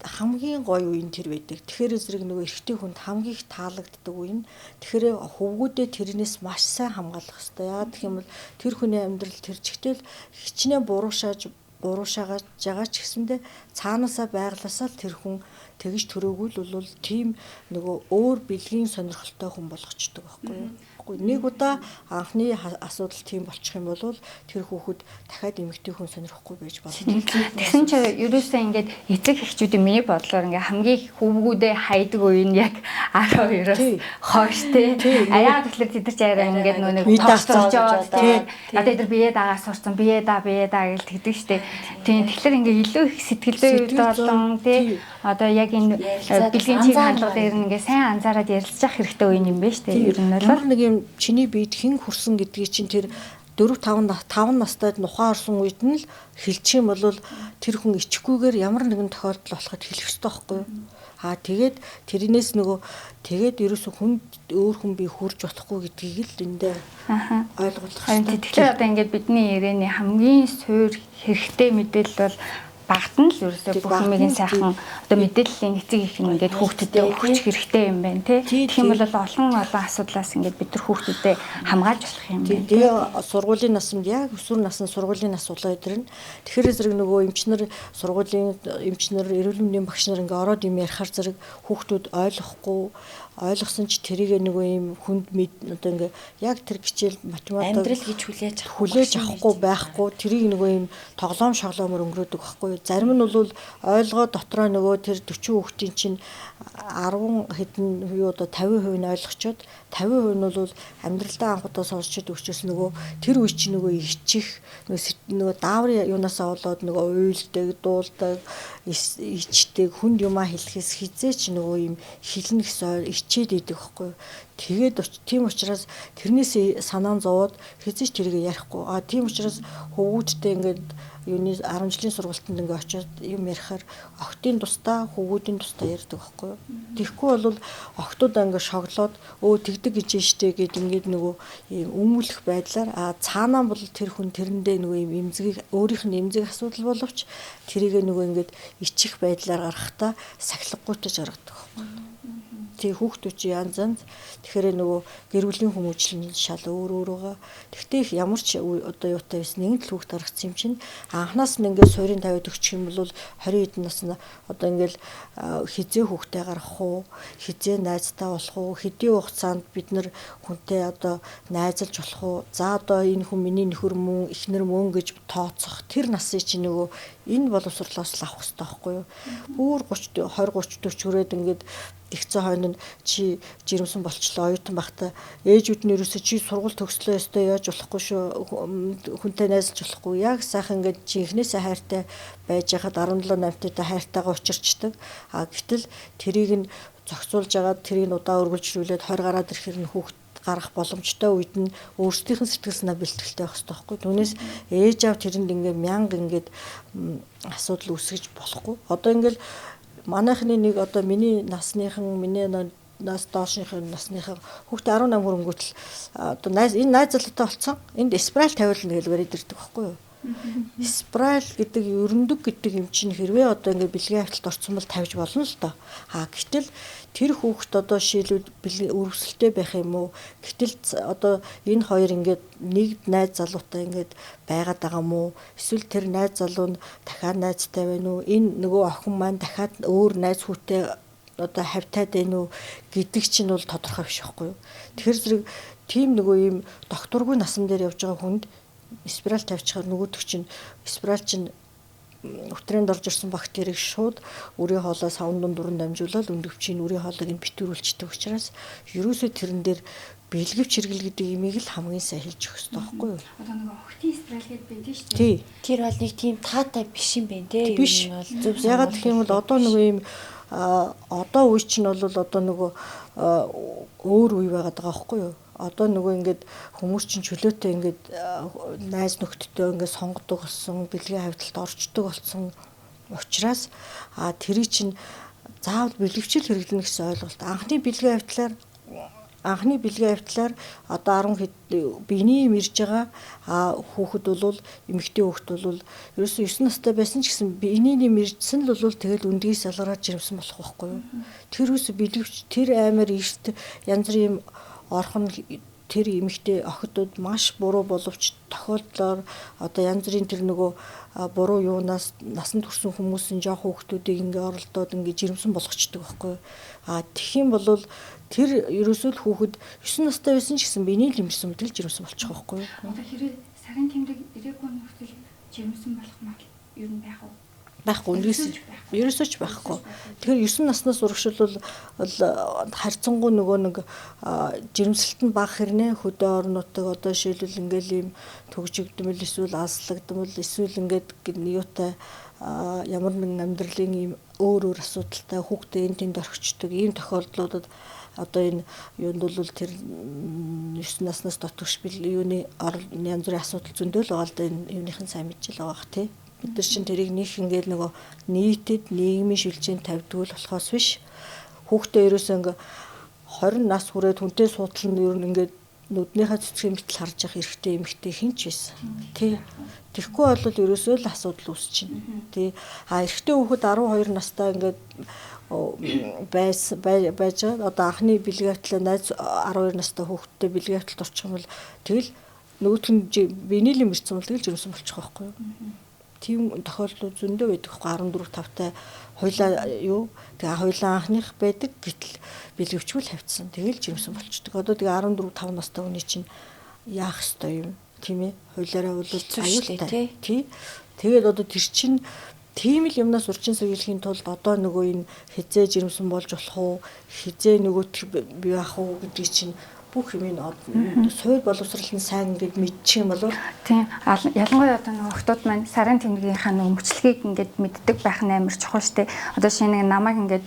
хамгийн гоё үе нь тэр байдаг. Тэгэхээр зэрэг нөгөө эрэгтэй хүнд хамгийн их таалагддаг үе нь тэгэхээр хөвгүүдээ тэрнээс маш сайн хамгаалах хэрэгтэй. Яагаад гэх юм бол тэр хүний амьдрал тэр чигтэл хичнээн буруушааж байгаа ч гэсэндээ цаанаасаа байгласаа л тэр хүн тэгж төрөөгөл бол тийм нөгөө өөр бэлгийн сонирхолтой хүн болгочдөг байхгүй юу? Нэг удаа анхны асуудал тийм болчих юм бол тэр хүүхэд дахиад эмэгтэй хүн сонирхгүй байж болно. Тэгсэн чи ерөөсөө ингээд эцэг эхчүүдийн миний бодлоор ингээ хамгийн хөвгүүдээ хайдаг үе нь яг 12-оос хойш тий. Яагаад тэгэхээр тэд нар ч арай ингээд нэг тогтолж яваад тий. Одоо эдгээр бие дагаа сурцсан бие даа гэж тэгдэг штэ. Тийм тэгэхээр ингээ илүү их сэтгэлдээ болон тий. Одоо яг энэ бэлгийн чиг хандлага дээр ингээ сайн анзаараад ярилцах хэрэгтэй үе юм байна штэ. Ер нь бол нэг юм чиний биед хэн хүрсэн гэдгийг чинь тэр 4-5 настай нухаа орсон үед нь л хэлчих юм бол тэр хүн ичхгүйгээр ямар нэгэн тохиолдол болоход хэлэх ёстой байхгүй юу? Тэгээд тэрнээс нөгөө тэгээд ерөөсөө хүн өөр хүн би хүрж болохгүй гэдгийг л эндээ ойлгуулах хэрэгтэй. Тэгэхээр одоо ингээд бидний ирээний хамгийн суур хэрэгтэй мэдээлэл бол багт нь л ерөөсөө бүх юмыг сайхан одоо мэдээллийн эцэг их ингээд хүүхдэд өгч хэрэгтэй юм байна тий. Тэгэх юм бол олон асуудлаас ингээд бид нар хүүхдэдээ хамгаалж болох юм байна. Тэгээ сургуулийн наснд яг өсвөр насны сургуулийн нас болоо өдрөн. Тэгэхээр зэрэг нөгөө эмчнэр сургуулийн эмчнэр эрүүл мэндийн багш нар ингээд ороод юм ярихаар зэрэг хүүхдүүд ойлгосон ч тэрийг нөгөө юм хүнд одоо ингээ яг тэр хичээл математик амьдрал гэж хүлээж авахгүй байхгүй тэрийг нөгөө юм тоглоом шоглоомор өнгөрөөдөг байхгүй. Зарим нь бол ойлгоо дотроо нөгөө тэр 40 хүүхдийн чинь 10 хэдэн юу одоо 50% нь ойлгочоод 50% нь бол амьдралдаа анхудаа сонсчод өчөөс нөгөө тэр үе чинь нөгөө ичих нөгөө дааврын юунасаа болоод нөгөө уйлдаг, дуулдаг, ичдэг, хүнд юмаа хэлэхээс хизээч нөгөө юм хилнэ гэсэн ичээд идэг байхгүй. Тэгээд тийм учраас тэрнээс санаан зовоод хизээч тэрийг ярихгүй. Тийм учраас хөвгүүдтэй ингээд юуны 10 жилийн сургалтанд ингээ очиод юм ярихаар охтын тусдаа хөвгүүдийн тусдаа ярьдаг байхгүй юу. Тэгэхгүй бол охтууд ингээ шоглоод тэгдэг гэж штэ гэд ингээд нөгөө юм өмүүлэх байдлаар цаанаа бол тэр хүн тэрэндээ нөгөө юм эмзэгийг өөрийнх нь эмзэг асуудал боловч тэрийг нөгөө ингээд ичих байдлаар гаргахтаа сахилгагүйтэй жаргадаг байхгүй юу. Тэг хүүхдүүд чи янз янз тэгэхээр нөгөө гэр бүлийн хүмүүжил нь шал өөр байгаа. Тэгтээ ямар ч одоо юутай байсан нэгэн л хүүхд гаргацсан юм чинь анханаас нь ингээд суурийн тавиад өгчих юм бол 20 хэдэн насна одоо ингээд хизээ хүүхдээ гаргах уу, хизээ найзтай болох уу, хэдийн хугацаанд бид нар хүнтэй одоо найзалж болох уу. За одоо энэ хүн миний нөхөр мөн эхнэр мөн гэж тооцох тэр насыг чи нөгөө энэ боловсруулаас л авах хэрэгтэй байхгүй юу. Бүр 30 20 30 40 хүрээд ингээд ихцэн хойно чи жирэмсэн болчлоо оюутан байхдаа ээжүүд нь ерөөсөө чи сургууль төгслөө өстой яаж болохгүй шүү хүнтэй найзалж болохгүй яг сайхан ингээд чи ихнээсээ хайртай байж хахад 17 8-тай хайртайгаа учирчдаг гэтэл тэрийг нь зохицуулж агаад тэрийг удаа өргөлжлүүлээд 20 гараад ирэхээр нь хүүхд гарах боломжтой үед нь өөрсдийнх нь сэтгэл санаа бэлтгэлтэй байх хэрэгтэй байхгүй. Түүнээс ээж аав тэрэнд ингээд мянга ингээд асуудал үүсгэж болохгүй. Одоо ингээд манайхны нэг одоо миний насныхан миний нас доошныхын насныхан хүүхдээ 18 хөрөнгөтл одоо энэ найз залуутай болцсон. Энд спираль тавиулна гэлгээр идэрдэг байхгүй юу? Спираль гэдэг өрөндөг гэдэг юм чинь хэрвээ одоо ингээд бэлгийн хавталд орсон бол тавьж болно л доо. Гэтэл тэр хүүхэд одоо шийдвэр өрөвсөлтэй байх юм уу? Гэтэл одоо энэ хоёр ингээд нэг найз залуутай ингээд байгаад байгаа юм уу? Эсвэл тэр найз залуу нь дахиад найзтай байна уу? Энэ нөгөө охин маань дахиад өөр найз хүүтэй одоо хавтаад байна уу гэдэг чинь бол тодорхой биш байхгүй юу? Тэгэхээр зэрэг тийм нөгөө юм докторгүй насан дээр явж байгаа хүнд спираль тавьчихаар нөгөөдөг чинь спираль чинь өтрээнд орж ирсэн бактерийг шууд үрийн хоолой савн дундуур дамжуулаад өндөвчийн үрийн хоолойг нь битүүрүүлждэг учраас ерөөсөө тэрэн дээр бэлгэвч хэрэгэл гэдэг имийг л хамгийн сайн хэлж өгөх хэрэгтэй байхгүй юу? Одоо нэг охтын спираль гэдэг байна тийм шүү дээ. Тэр бол нэг тийм таатай биш юм байна те. Биш. Ягаад гэх юм бол одоо нөгөө юм одоо үе чинь бол одоо нөгөө өөр үе байгаад байгаа байхгүй юу? Одоо нөгөө ингээд хүмүүс чинь чөлөөтэй ингээд найз нөхдөдөө ингээд сонгодог болсон, бэлгийн хавьталд орчдөг болсон учраас тэрий чинь заавал бэлгэвчил хэрэглэнэ гэсэн ойлголт. Анхны бэлгийн хавьтлаар анхны бэлгийн автлаар одоо 10 хэд биений юм ирж байгаа хүүхэд бол эмэгтэй хүүхэд бол ерөөсөө 9 настай байсан ч гэсэн биений юм иржсэн л бол тэгэл өндгийс ялгараад жирэмсэн болох байхгүй юу. Тэр үс бэлгэвч тэр аймаар эрт янз бүрийн орхон тэр эмэгтэй охидууд маш буруу боловч тохиолдлоор одоо янз бүрийн тэр нөгөө буруу юунаас насанд хүрсэн хүмүүсийн жоох хүүхдүүдийг ингээ оролдоод ингээ жирэмсэн болгочдөг байхгүй юу. Тэгэх юм бол тэр ерөөсөө л хүүхэд 9 настай байсан ч гэсэн биений лимэрсэн мэтэл жирэмсэн болчих байхгүй юу. Одоо хэрэг сарын тэмдэг ирээгүй нөхцөл жирэмсэн болох мал ер нь байх уу? Байхгүй ерөөсөө ч байхгүй. Тэгэхээр 9 наснаас урагшилвал харьцангуй нөгөө нэг жирэмсэлт нь бага хэрнээ хөдөө орнуудыг одоо жишээлбэл ингээл ийм төгжигдмэл эсвэл алслагдмал эсвэл ингээд юутай ямар нэгэн амьдралын ийм өөр асуудалтай хүүхдээ энэ тэнд орхичдаг ийм тохиолдлуудад одоо энэ юунд бол тэр 9 наснаас дотогш юуны янз бүрийн асуудал зөндөл байгаа л да энэ юуныхын сайн мэдчил байгаа бах тий. Бид нар чинь тэрийг нөх ингээд нөгөө нийтэд нийгмийн шилжээнд тавьдаг л болохоос биш хүүхдээ ерөөсөө ингээ 20 нас хүрээд хүнтэй суудлын ер нь ингээд нүднийхээ цэцгийн мэтэл харж явах эрэгтэй эмэгтэй хинч байсан. Тий. Тэгэхгүй бол ерөөсөө л асуудал үүсчихнэ. Тий. Эрэгтэй хүүхэд 12 настай ингээд байж байгаа. Одоо анхны бэлгийн автлаа найз 12 настай хүүхэдтэй бэлгийн автлалд орчих юм бол тэгэл нөгөөх нь биений юм ирсэн бол тэгэл жирэмсэн болчих واخгүй юу. Тийм тохиолдлууд зөндөө байдаг байхгүй 14 5-тай хойлоо юу тэгээ хойлоо анхных байдаг гэтэл бэлгэвчгүй тавьчихсан тэгэл жирэмсэн болчдөг. Одоо тэгээ 14 5 настай хүний чинь яах ёстой юм тийм ээ хойлоороо бол аюултай тий. Тэгээд одоо тэр чинь тийм л юмнаас урчин сэргийлэхийн тулд одоо нөгөө энэ хизээ жирэмсэн болж болох уу хизээ нөгөө бий ах уу гэдгийг чинь бүх юм суур боловсрол нь сайн ингээд мэдчих юм бол тийм ялангуяа одоо нөгөө охтууд маань сарын тэмдгийнхаа нөгөө мөчлөгийг ингээд мэддэг байх нь амар чухал штэ. Одоо шинэ нэг намайг ингээд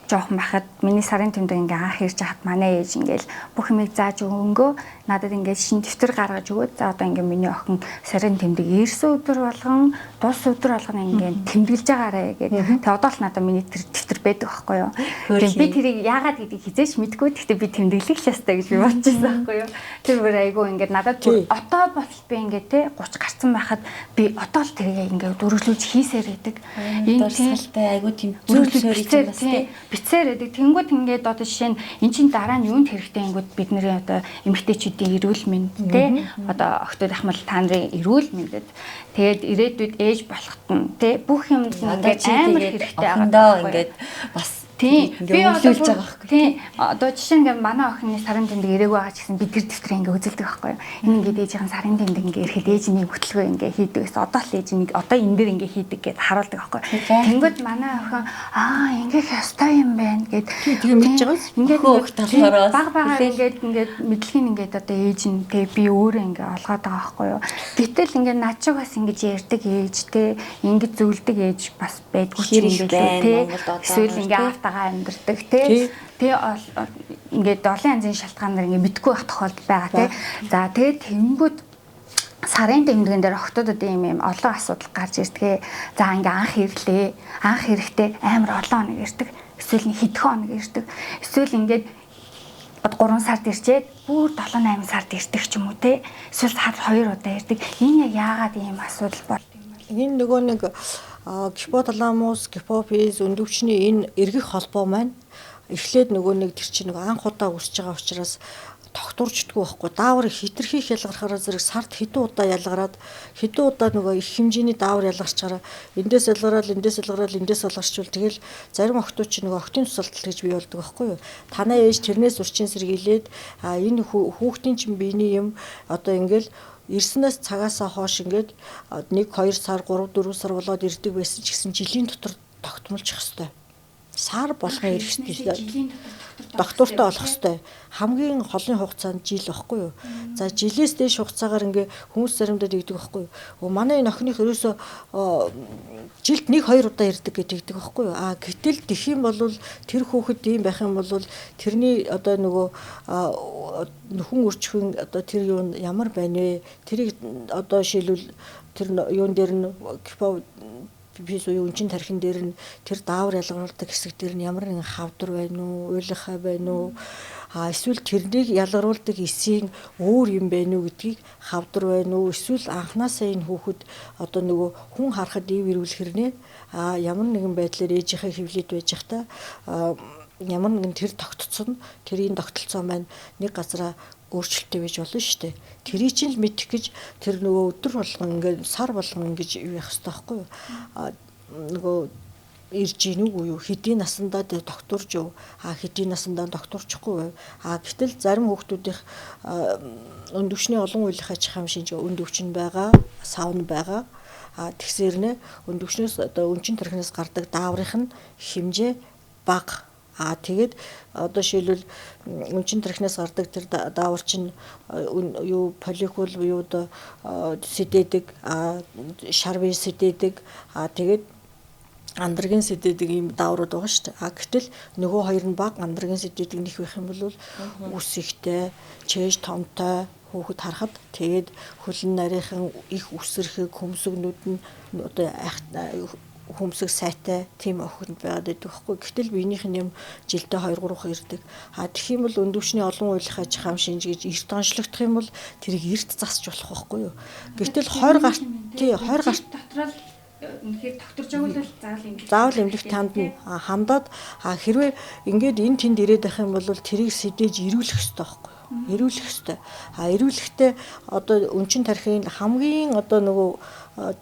жоохон байхад миний сарын тэмдэг ингээ анх ирж хахад манай ээж ингээл бүх юмыг зааж өгөнгөө надад ингээд шин дэвтэр гаргаж өгөөд за одоо ингээ миний охин сарын тэмдэг ирсэн өдөр болгон дус өдөр болгон ингээ тэмдэглэж байгаарэ гэдэг. Тэгээ одоо л надад миний тэр дэвтэр байдаг байхгүй юу. Тэгээ би тэрийг яагаад гэдгийг хизээч мэдгүй. Гэхдээ би тэмдэглэх шастай гэж би бодчихсон байхгүй юу. Тэр бүр айгүй ингээ надад одоо болтол би ингээ те 30 гарцсан байхад би одоо л тэрийг ингээ дөрвөлүүлж хийсээр байдаг. Энэ тийм айгүй тийм зөвлөөр хийж бас те бицээр байдаг. Тэнгүүд ингээд одоо жишээ нь эн чин дараа нь юунд хэрэгтэй ингүүд бид нарын одоо эмэгтэйчүүдийн эрүүл мэнд те одоо охтод ахмал та нарын эрүүл мэндэд тэгээд ирээдүйд ээж болохт нь те бүх юмд ингээд амар хэрэгтэй байгаа. Ингээд бас тийм би одоо болж байгаа байхгүй. Тийм одоо жишээ нь манай охины сарын тэмдэг ирээгүй байгаа ч гэсэн бид тэр дэвтрээ ингээ үзэлдэг байхгүй юу. Энэ ингээд ээжийн сарын тэмдэг ингээ ирэхэд ээжний хөтөлгөө ингээ хийдэг гэсэн. Одоо л ээж нэг одоо энэ дэр ингээ хийдэг гэдээ харуулдаг байхгүй юу. Тэнгүүд манай охин ингээ хэстэй юм байна гэд тийм мэдж байгаас ингээд хөөх талхараас баг ингээд мэдлэгийн ингээд одоо ээж нь те би өөрөө ингээ олгоод байгаа байхгүй юу. Гэтэл ингээ над шиг бас ингэж ярьдаг ээж те ингэж зөвлөдөг ээж бас байдгүй ч юм бэ те. Эсвэл ингээ амьдэрдэг тий. Ингээд олон янзын шалтгаанаар ингээд мэдгүй байх тохиолдол байгаа тий. За тэгээд тэнгүүд сарын тэмдгэн дээр охтуудын юм олон асуудал гарч ирдэг. За ингээ анх ирлээ. Анх ирэхдээ амар олон хоног ирдэг. Эсвэл хэдхэн хоног ирдэг. Эсвэл ингээд 3 сард ирчээд бүр 7 8 сард ирдэг ч юм уу тий. Эсвэл сар 2 удаа ирдэг. Энэ яг яагаад ийм асуудал болд юм бэ? Энэ нөгөө нэг гипоталамус, гипофиз, өндөвчний энэ эргэх холбоо маань эхлээд нөгөө нэг тэр чинь нөгөө анх удаа үсэж байгаа учраас тогтворчдгүй байхгүй. Даавар хитрхийх ялгархаараа зэрэг сард хэдэн удаа ялгараад хэдэн удаа нөгөө их хэмжээний даавар ялгарчаараа эндээс ялгарчвал тэгэл зарим охтууд чинь нөгөө охтын тусалтал гэж бий болдог байхгүй юу. Танай ээж тэрнээс урчин сэргийлээд энэ хүүхдийн чинь биений юм одоо ингээл ирснээс цагаасаа хойш ингээд 1 2 сар 3 4 сар болоод ирдэг байсан ч гэсэн жилийн дотор тогтмолчих хэвээр. Сар болгон ирэх хэвээр. Доктортой болох хэвээр. Хамгийн холын хугацаанд жил байхгүй юу? За жилээс дээш хугацаагаар ингээ хүмүүс заримдаа дийдэг байхгүй юу? Манай энэ охиных ерөөсөө жилд 1 2 удаа ирдэг гэдэг байхгүй юу? Гэтэл тэх юм бол тэр хүүхэд ийм байх юм бол тэрний одоо нөгөө нөхөн үрчхийн одоо тэр юу ямар байна вэ? Тэрийг одоо шилбэл тэр юун дээр нь бис уу чин тархин дээр нь тэр даавар ялгардаг хэсэг дээр нь ямар нэгэн хавдар байна уу, уйлахай байна уу, Эсвэл тэрнийг ялгаруулдаг эсийн өөр юм байна уу гэдгийг хавдар байна уу? Эсвэл анханасаа энэ хүүхэд одоо нөгөө хүн харахад ив ирүүл хэрнээ ямар нэгэн байдлаар ээжийнхээ хөвлөд байж захта ямар нэгэн тэр тогтцсон тэрийн тогтолцоо маань нэг газараа өөрчлөлттэй байж болно шүү дээ. Тэрийг чинь л мэдэх гэж тэр нөгөө өдөр болгон ингээд сар болгон ингэж юу явах хэрэгтэй байхгүй юу? Нөгөө ирж гин үгүй юу? Хэдийн насандаа докторж юу? Хэдийн насандаа докторчихгүй юу? Гэтэл зарим хүүхдүүдийнх өндөвчний олон үеийнхаа чих хамшинж өндөвч нь байгаа, савн байгаа. Тэгсэрнэ өндөвчнөөс одоо өнчин тархинаас гардаг дааврынх нь хэмжээ бага. Тэгээд одоо жишээлбэл өнчин тархинаас гардаг тэр даавар чинь юу поликул юу одоо сэдээдэг, шарвын сэдээдэг, тэгээд андрагийн сэдээдэг ийм дааврууд байгаа шүү дээ. Гэтэл нөгөө хоёр нь бага андрагийн сэдээдэг нэх байх юм бол үс ихтэй, чээж томтой хүүхэд харахад тэгээд хөлн нарийнхан их үсрэхэг хөмсгнүүд нь одоо хөмсөг сайтай тийм охинд байгаад байдаг байхгүй. Гэтэл биенийх нь юм жилдээ 2-3 ирдэг. Тэгэх юм бол өндөвчний олон уулынхаа чих хамшинж гэж эрт онцлогдох юм бол тэрийг эрт засч болох байхгүй юу. Гэтэл 20 гарт дотроо үнэхээр докторж байгаа бол заавал эмнэлэгт хандаад хэрвээ ингээд энэ тэнд ирээд байх юм бол тэрийг сэдэж ирүүлэх ёстой байхгүй юу. Ирүүлэх ёстой. Ирүүлэхдээ одоо өнчин тархины хамгийн одоо нөгөө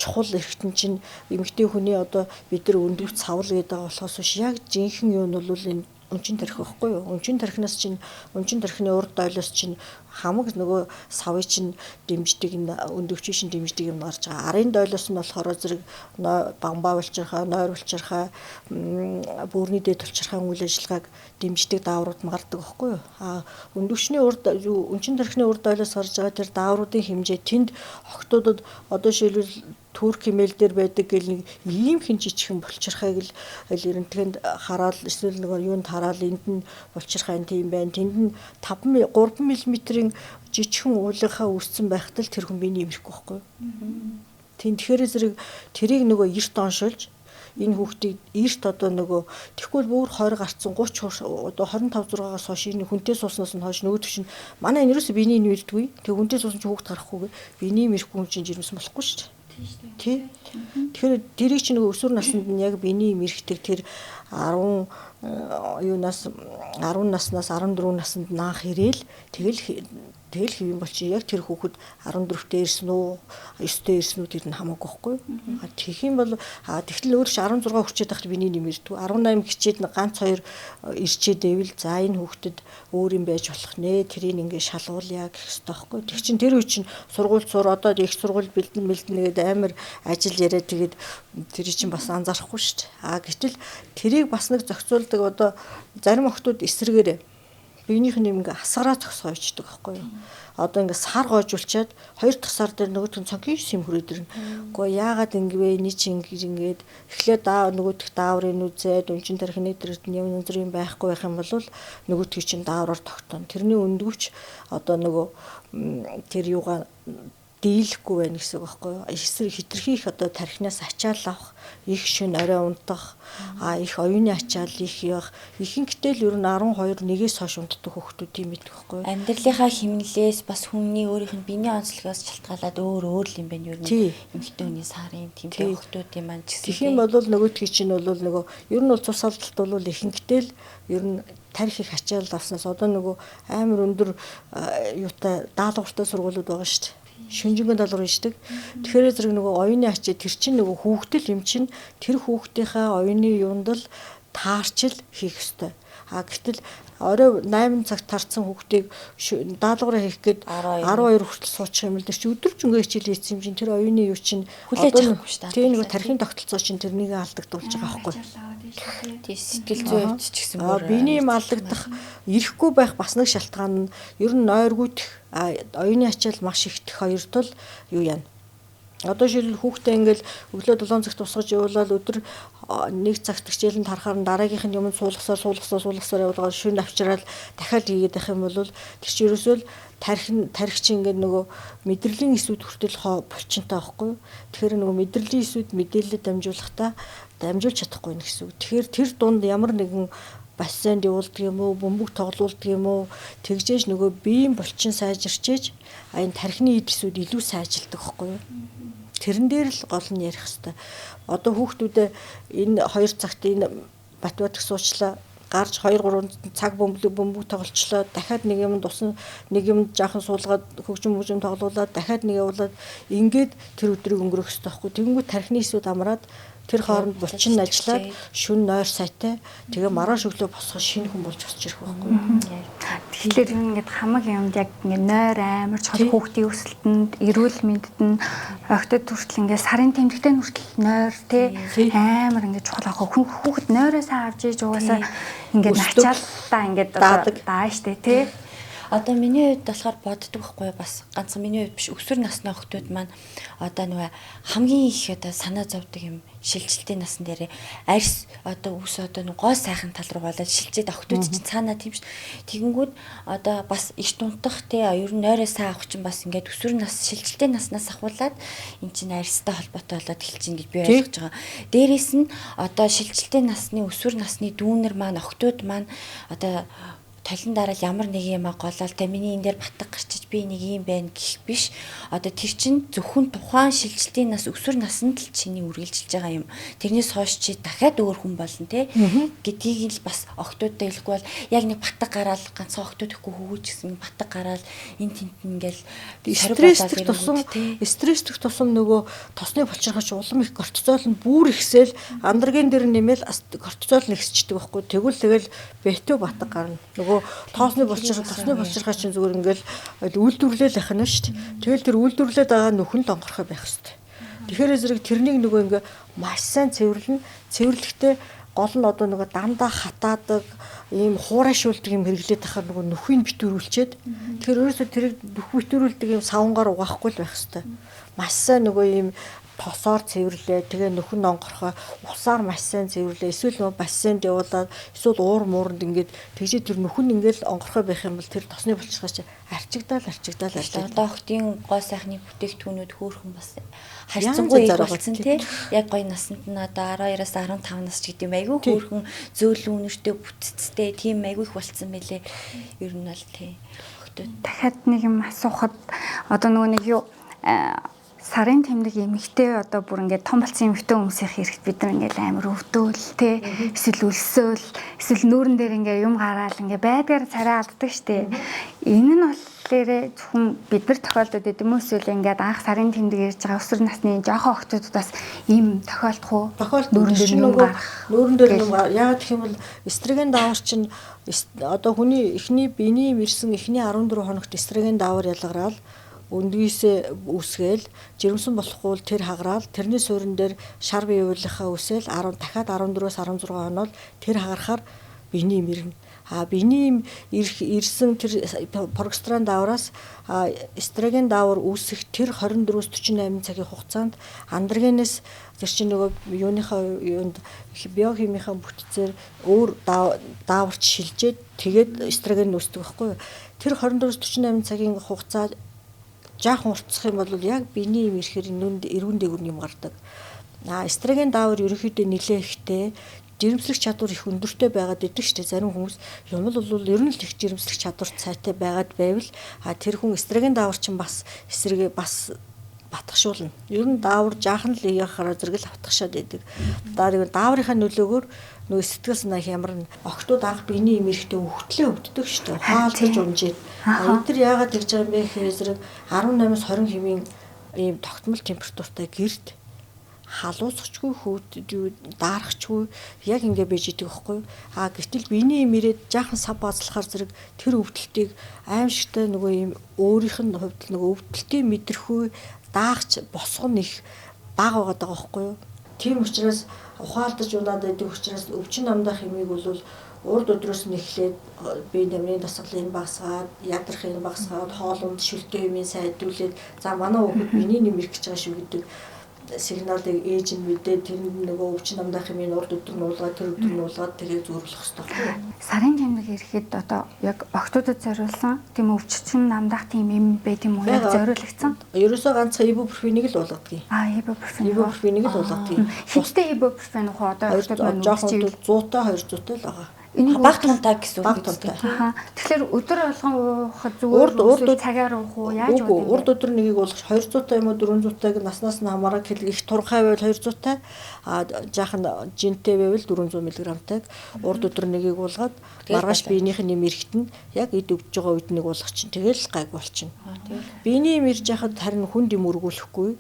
чухал эрхтэн чинь эмэгтэй хүний одоо бид нар өндөвч цавал гэдэг болохоос биш яг жинхэнэ юу нь бол энэ өнчин тархи байхгүй юу? Өнчин тархинаас чинь өнчин тархины урд дойлоос чинь хамаг нөгөө савыг чинь дэмждэг өндөвчийн шин дэмждэг юм гарч байгаа. Арын дойлоос нь болохоор зэрэг бамбаа булчирхаа, нойр булчирхаа, бөөрийн дэд булчирхаа үйл ажиллагааг дэмждэг дааврууд нь гардаг байхгүй юу? Өндөвчний өнчин тархины урд дойлоос гарч байгаа тэр даавруудын хэмжээ тэнд охтуудад одоо жишээлбэл Турк хэмээл дээр байдаг гэл нэг ийм хин жижигхэн булчирхайг л эрентэнд хараад эсвэл нөгөө юунд хараад энд нь булчирхай тийм байна. Тэнд нь 3 мм-ийн жижигхэн уулынхаа үүссэн байхад л тэр хүн биений имрэхгүй байхгүй юу? Тэгэхээр зэрэг тэрийг нөгөө эрт оншилж энэ хүүхдийг эрт одоо нөгөө тэгвэл бүр 20 гарцсан 30 одоо 25 6-аас хойш энэ хүнтэй сууснаас нь хойш нөгөөдөг чинь манай энэ юусе биений нэрдгүй. Тэг хүнтэй суусан чинь хүүхд гарахгүй. Биений имрэхгүй хүн чинь жирэмс болохгүй шүү дээ. Тий. Тэгэхээр дэрийг чинь нөгөө өсвөр наснд нь яг биений имэрхдэг тэр 10 наснаас 14 наснд наах ирээл тэгэл хэвэн болчих яг тэр хүүхэд 14-т ирсэн үү 9-т ирсэн үү тэр нь хамаагүй байхгүй юу. Тэгэх юм бол тэгтэл өөр 16 хүрчээд тахт биений нэмэрдүү 18 хичээд ганц 2 ирчээд байвал за энэ хүүхдэд өөр юм байж болох нэ тэрийг ингээ шалгуулъя гэх хэрэгтэй байхгүй. Тэг чин тэр үе чинь сургууль сур одоо их сургууль бэлдэн гэдэг амар ажил яриад тэгээд тэр чинь бас анзаарахгүй шүү дээ. Гэтэл тэрийг бас нэг зохицуулдаг одоо зарим охтууд эсрэгээр биенийх нь ингээ хасгараа зогсоождаг байхгүй юу. Одоо ингээ сар гоожулчаад 2 дахь сар дээр нөгөөдг нь цонхын юм хүрээд ирнэ. Гэхдээ яагаад ингэвэ эний чинь ингээд эхлээд нөгөөдг дааврын үзээд өнчин тархины дээр юм өндөр юм байхгүй байх юм бол нөгөөдг чинь даавраар тогтоно. Тэрний өндөвч одоо нөгөө тэр юугаа дийлэхгүй байна гэсэн үг байхгүй юу. Эсрэг хитрхи их одоо тархинаас ачаал авах, их шин орой унтах, их оюуны ачаал их явах. Ихэнхдээ л ер нь 12 1-ээс хойш унтдаг хүүхдүүд юм байдаг байхгүй юу. Амьдралынхаа хэмнэлээс бас хүний өөрийнх нь биений онцлогоос шалтгаалаад өөр л юм байна ер нь. Эмэгтэй хүний сарын тэмдэг хүүхдүүдийн маань ч гэсэн. Тэгэх юм бол нөгөөдгийг чинь бол нөгөө ер нь бол цус алдалт бол ихэнхдээ л ер нь тарих их ачаал авснаас одоо нөгөө амар өндөр юутай даалгавартай сургуулиуд байгаа шүү дээ. Шүнжингийн даалгавар иждэг. Тэгэхээр зэрэг нөгөө оюуны ачаа тэр чинь нөгөө хүүхдэл юм чинь тэр хүүхдийнхээ оюуны юунд л таарчил хийх ёстой. Гэтэл орой 8 цагт тарцсан хүүхдийг даалгавраа хийх гээд 12 хүртэл суучих юм л тэр чи өдөржингөө хичээл хийсэн юм чинь тэр оюуны юу чинь хүлээж авахгүй шүү дээ. Тэгээ нөгөө тархины тогтолцоо чинь тэрнийг алдагдуулж байгаа байхгүй. Тийм сэтгэл зүйн хувьд ч гэсэн биений юм алдагдах ирэхгүй байх бас нэг шалтгаан нь ер нь нойргүйдэх оюуны ачаал маш ихдэх хоёр тул юу яана. Одоо жишээл хүүхдээ ингээл өглөө 7 цагт тусгаж явуулаад өдөр 1 цагт хичээлэнд харахаар дараагийнх нь юм суулгасаар явуулгаад шөнө авчираад дахиад хийгээд байх юм бол тэр чинь ерөөсөө тархич ингээд нөгөө мэдрэлийн эсүүд хүртэл булчинтай байхгүй. Тэгэхээр нөгөө мэдрэлийн эсүүд мэдээлэлд дамжуулж чадахгүй нэ гэсэн үг. Тэгэхээр тэр дунд ямар нэгэн бассейнд явуулдаг юм уу, бөмбөг тоглуулдаг юм уу, тэгжээж нөгөө биеийн булчин сайжирчээж энэ тархины эдэрсүүд илүү сайжилдаг байхгүй юу? Тэрэн дээр л гол нь ярих хэрэгтэй. Одоо хүүхдүүдээ энэ 2 цагт энэ математик суучлаа гарч 2 3 цаг бөмбөг тоглолчлоо, дахиад нэг юм дусна, нэг юм жаахан суулгаад хөгжим тоглуулаад дахиад нэг явуулаад ингээд тэр өдрийг өнгөрөх хэрэгтэй байхгүй. Тэгэнгүүт тархины эсүүд амраад тэр хооронд булчин ажиллаад шүн нойр сайтай тэгээ маргааш өглөө босгоо шинэ хүн болж босч ирэх байхгүй. Тэгэхээр ингээд хамаг юмд яг ингээд нойр амар чухал хүүхдийн өсөлтөнд, эрүүл мэндэд нь октод хүртэл ингээд сарын тэмдэгтэй хүртэл нойр тий амар ингээд чухал ах хүүхэд нойроо сайн авч иж угаасаа ингээд начаалтаа ингээд даа штэ тий. Одоо миний хувьд болохоор боддог байхгүй бас ганцхан миний хувьд биш өсвөр насны охтууд маань одоо нөгөө хамгийн их одоо санаа зовдөг юм шилжилтийн насн дээр арьс одоо үс одоо нөгөө гоо сайхан тал руу болоод шилжээд охтууд чинь цаанаа тийм ш. Тэгэнгүүт одоо бас их тунтах те ер нь нойроо сайн авах чинь бас ингээд өсвөр нас шилжилтийн наснаас ахуулаад эн чинь арьстай холбоотой болоод эхэлж ин гэж би ойлгож байгаа. Дээрээс нь одоо шилжилтийн насны өсвөр насны дүүнер маань охтууд маань одоо талын дараа ямар нэг юм голол та миний энэ дээр батг гарчиж би нэг юм байна гэх биш. Одоо тэр чинь зөвхөн тухайн шилжилтийн нас өсвөр наснд л чиний үргэлжилж байгаа юм. Тэрнээс хойш чи дахиад өөр хүн болно те гэдгийг л бас охтуудтай хэлэхгүй бол яг нэг батг гараал ганцхан охтууд ихгүй хөвгүүч гэсэн батг гараал энэ тент ингээл стресстэх тусам нөгөө тосны булчирхаж улам их кортизол нь бүр ихсэл андроген дээр нэмэл кортизол нэгсчдэг байхгүй. Тэгэл бетө батг гарна. Нөгөө тосны булчирхай чинь зүгээр ингээл үйлдвэрлэл ах нь шүү дээ. Тэгэл тэр үйлдвэрлээд байгаа нөхөн л онгорхой байх хэрэгтэй. Тэгэхээр зэрэг тэрнийг нөгөө ингээ маш сайн цэвэрлэн цэвэрлэхдээ гол нь одоо нөгөө дандаа хатаадаг ийм хуурайшуулдаг юм хэрэглээд тахаар нөгөө нөхийг битүүрүүлчихэд тэгэхээр өөрөөсөө тэрийг нөх битүүрүүлдэг юм савнгаар угаахгүй л байх хэрэгтэй. Маш сайн нөгөө ийм тосоор цэвэрлээ. Тэгээ нөхөн онгорхой усаар маш сайн цэвэрлээ. Эсвэл нөгөө бассейнд явуулаад эсвэл уур мууранд ингээд тэгжээ тэр нөхөн ингээд онгорхой байх юм бол тэр тосны булчирхай чи арчигдаал. Одоо охтын гоо сайхны бүтээгдэхүүнүүд хөөрхөн бас харьцангуй болсон тий. Яг гоё насанд нь одоо 12-аас 15 нас ч гэдэм айгүй хөөрхөн зөөлөн үнэртэй бүтцтэй тийм айгүй их болцсон байлээ. Ер нь бол тий. Охтууд дахиад нэг юм асуухад одоо нөгөө нэг юу сарын тэмдэг эмэгтэй одоо бүр ингээд том болсон эмэгтэй хүмүүсийн хэрэгт бид нар ингээд амар өвдөөл те эсвэл өлсөөл эсвэл нүүрэн дээр ингээд юм гараал ингээд байдгаар царай алддаг штэ. Энэ нь болохоор зөвхөн бид нар тохиолдод идэм үү эсвэл ингээд анх сарын тэмдэг ирж байгаа өсвөр насны жоохон охтуудаас ийм тохиолдох уу? Нүүрэн дээр юм яагаад гэх юм бол эстроген даавар чинь одоо хүний эхний биений ирсэн эхний 14 хоногт эстроген даавар ялгараал өндгийсээ үсгээл жирэмсэн болохгүй тэр хагараал тэрний суурин дээр шар бие уулынхаа үсэл дахиад 14-өөс 16 хоноод тэр хагарахаар биений юм ирнэ. Биений ирсэн тэр прогестерон даавраас эстроген даавар үүсэх тэр 24-өөс 48 цагийн хугацаанд андрогенээс тэр чинь нөгөө юуныхаа юунд биохимийнхаа бүтцээр өөр дааварч шилжээд тэгээд эстроген үүсдэг байхгүй юу? Тэр 24-өөс 48 цагийн хугацаа жаахан уртсах юм бол яг биений юм ирэхээр эргэн дээгүр юм гардаг. Эстроген даавар ерөнхийдөө нэлээ ихтэй жирэмслэх чадвар их өндөртэй байгаад идэг штэ. Зарим хүмүүс юм бол ер нь л их жирэмслэх чадвар цайтай байгаад байвал тэр хүн эстроген даавар чинь бас эсрэгээ бас батгшуулна. Ер нь даавар жаахан л яхаараа зэрэгэл автгашаад байдаг. Дааврынхаа нөлөөгөөр нөгөө сэтгэл санаа хямрна. Охтууд анх биений юм ирэхдээ өвтлөө өвддөг штэ. Хаалдаж унжээд. Энд тэр яагаад тэгж байгаа юм бэ гэхээр зэрэг 18-аас 20 хэмээн ийм тогтмол температуртай гэрд халуусчгүй даарахчгүй яг ингэ байж идэг байхгүй. Гэтэл биений юм ирээд жаахан сав базлахаар зэрэг тэр өвдөлтийг аимшигтай нөгөө ийм өөрийнх нь хувьд нөгөө өвдөлтийн мэдрэхүй даагч босгоно их бага байгаа байхгүй юу. Тийм учраас ухаалдаж унаад байдаг учраас өвчин намдах хэмээг бол урд өдрөөс нь эхлээд бие дамжны дасгалын багсгаад, ядрахын багсгаад, хоолунд шүлтэй юмын сайдуулээд за манай хүүхэд миний нэмэр гэж байгаа шүү гэдэг сигналыг ээж нь мэдээд тэр нөгөө өвчин намдах хэмээн урд өдөр нь уулгаад тэр өдөр нь уулгаад тэгээ зөөрлөх хэрэгтэй. Сарын тэмдэг ирэхэд одоо яг охтуудад зориулсан тийм өвчин намдах тийм юм байт юм уу? Яг зориулагдсан. Ерөөсөө ганцхан ибупрофенийг л уулгадаг. Ибупрофенийг л уулгадаг. Хиттэй ибупрофен уу одоо охтууд маань жоохон 100-тай 200-тай л байгаа. Энийг баг тунтаа гэсэн үг баг үү? тунтаа. Аха. Тэгэхээр өдөр болгон уухад зүгээр цагаар уух уу? Яаж уух юм бэ? Урд өдөр нэгийг болгож 200 та юм уу 400 таг наснаас нь хамаараа их турхай байвал 200 та жаахан жинтэй байвал 400 мг-таг урд өдөр нэгийг болгоод маргааш биенийх нь нэм эрэхтэн яг эд өвж байгаа үед нэг болгох чинь тэгэл гайг болчихно. Биений нэм ирж яхад харин хүнд юм өргүүлэхгүй,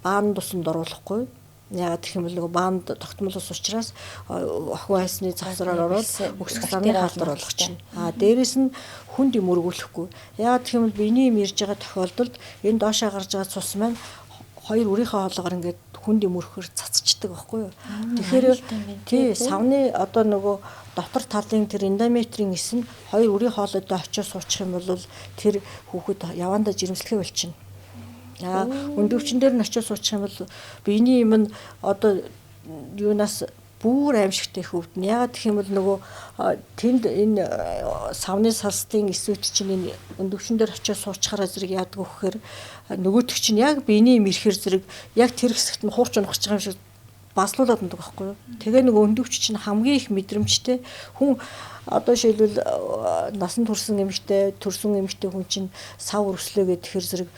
баан тусанд оруулахгүй. Яагаад гэх юм бол нөгөө баанд тогтмол ус учраас охин хайсны завсраар ороод өсөх замны хаалдар болгох чинь. Дээрээс нь хүнд юм өргүүлэхгүй. Яагаад гэх юм бол биений юм ирж байгаа тохиолдолд энэ доошоо гарч байгаа цус маань хоёр үрийнхээ хоолоогоор ингээд хүнд юм өрөхөөр цацчдаг байхгүй юу. Тэгэхээр тий савны одоо нөгөө дотор талын тэр эндометрийн эс нь хоёр үрийн хоолойдоо очиж суучих юм бол тэр хүүхэд явандаа жирэмслэхээ болчихно. Өндөвчин дээр нь очиж суучих юм бол биений юм нь одоо юунаас бүр аимшигтэй хөвдөн. Ягаад гэх юм бол нөгөө тэнд энэ савны салстын эсвүүд чинь энэ өндөвчин дээр очиж суучхаараа зэрэг яадаг вэ гэхээр нөгөөтг чинь яг биений юм ирэхэр зэрэг яг тэр хэсэгт нь хуурч унах гэж байгаа юм шиг баслуулаад байдаг байхгүй юу. Тэгээ нөгөө өндөвч чинь хамгийн их мэдрэмжтэй хүн одоо жишээлбэл насан турсан эмэгтэй хүн чинь сав өрслөө гэхээр зэрэг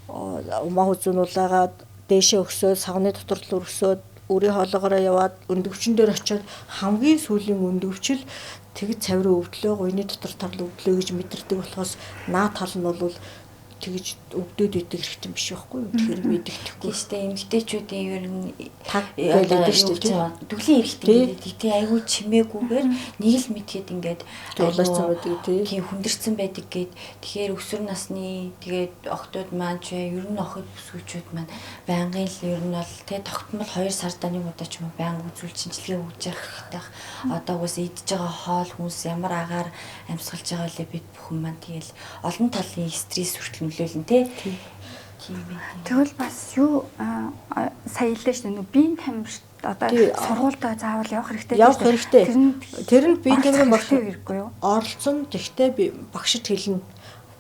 умаа хүзүүнүүлээгээд дээшээ өгсөөд савны дотор л өргсөөд өөрийн хоолоогоороо яваад өндөвчин дээр очиод хамгийн сүүлийн өндөвчл тэгж цаврын өвдлөө гуйны дотор тал өвдлөө гэж мэдэрдэг болохоос наа тал нь бол тэгж өвдөд идэг хэрэгтэй биш байхгүй юу. Тэгэхээр мэддэхгүй. Гэхдээ эмэгтэйчүүдийн ер нь таг байлаа шүү дээ. Төглийн эрэхтэй тий айгүй чимээгүйгээр нэг л мэдгээд ингээд дуулаарсан байдаг тий хүндэрсэн байдаг гэд. Тэгэхээр өсвөр насны тэгээд охтууд маань ч ер нь охид бүсгүүчүүд маань байнгын л ер нь бол тий тогтмол 2 сард нэг удаа ч юм уу байнга үзүүл шинжилгээ өгж явах хэрэгтэй. Одоо уус идж байгаа хоол хүнс ямар агаар амьсгалж байгаа лээ бид бүхэн маань тэгэл олон талын стресс хүртэл нөлөөлнө тий. Тэгвэл бас юу сая хэллээ шүү дээ. Нөгөө биеийн тамирт одоо сургуультай заавал явах хэрэгтэй. Явах хэрэгтэй. Тэр нь биеийн тамирын багш хэрэггүй юу? Оролцсон. Тэгтээ би багшд хэлнэ.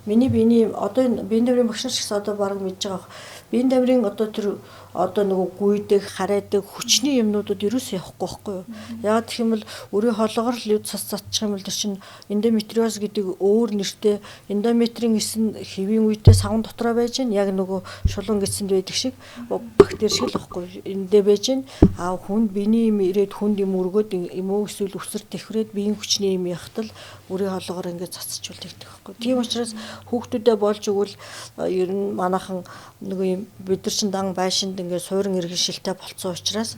Миний биений одоо биеийн тамирын багш нар ч гэсэн одоо бараг мэдж байгаа. Биеийн тамирын одоо тэр одоо нөгөө гүйдэг, хараадаг хүчний юмнуудад ерөөсөө явахгүй байхгүй юу? Яагаад гэх юм бол өөрийн хоолоогоор л юу цас цацчих юм бол тэр чинь эндометриоз гэдэг өөр нэртэй эндометрийн эс нь хэвийн үедээ савн дотроо байж гин яг нөгөө шулуун гисэнд байдаг шиг бактери шиг л байхгүй эндээ байж гин хүнд биений юм ирээд хүнд юм өргөөд юм уу эсвэл өсөр тэхрээд биеийн хүчний юм яхтал өөрийн хоолоогоор ингээд цацчихвал тэгдэг байхгүй. Тийм учраас хүүхдүүдэд болж өгвөл ер нь манайхан нөгөө юм бид нар чин дан байшин ингээд суурин иргэншилтэй болцсон учраас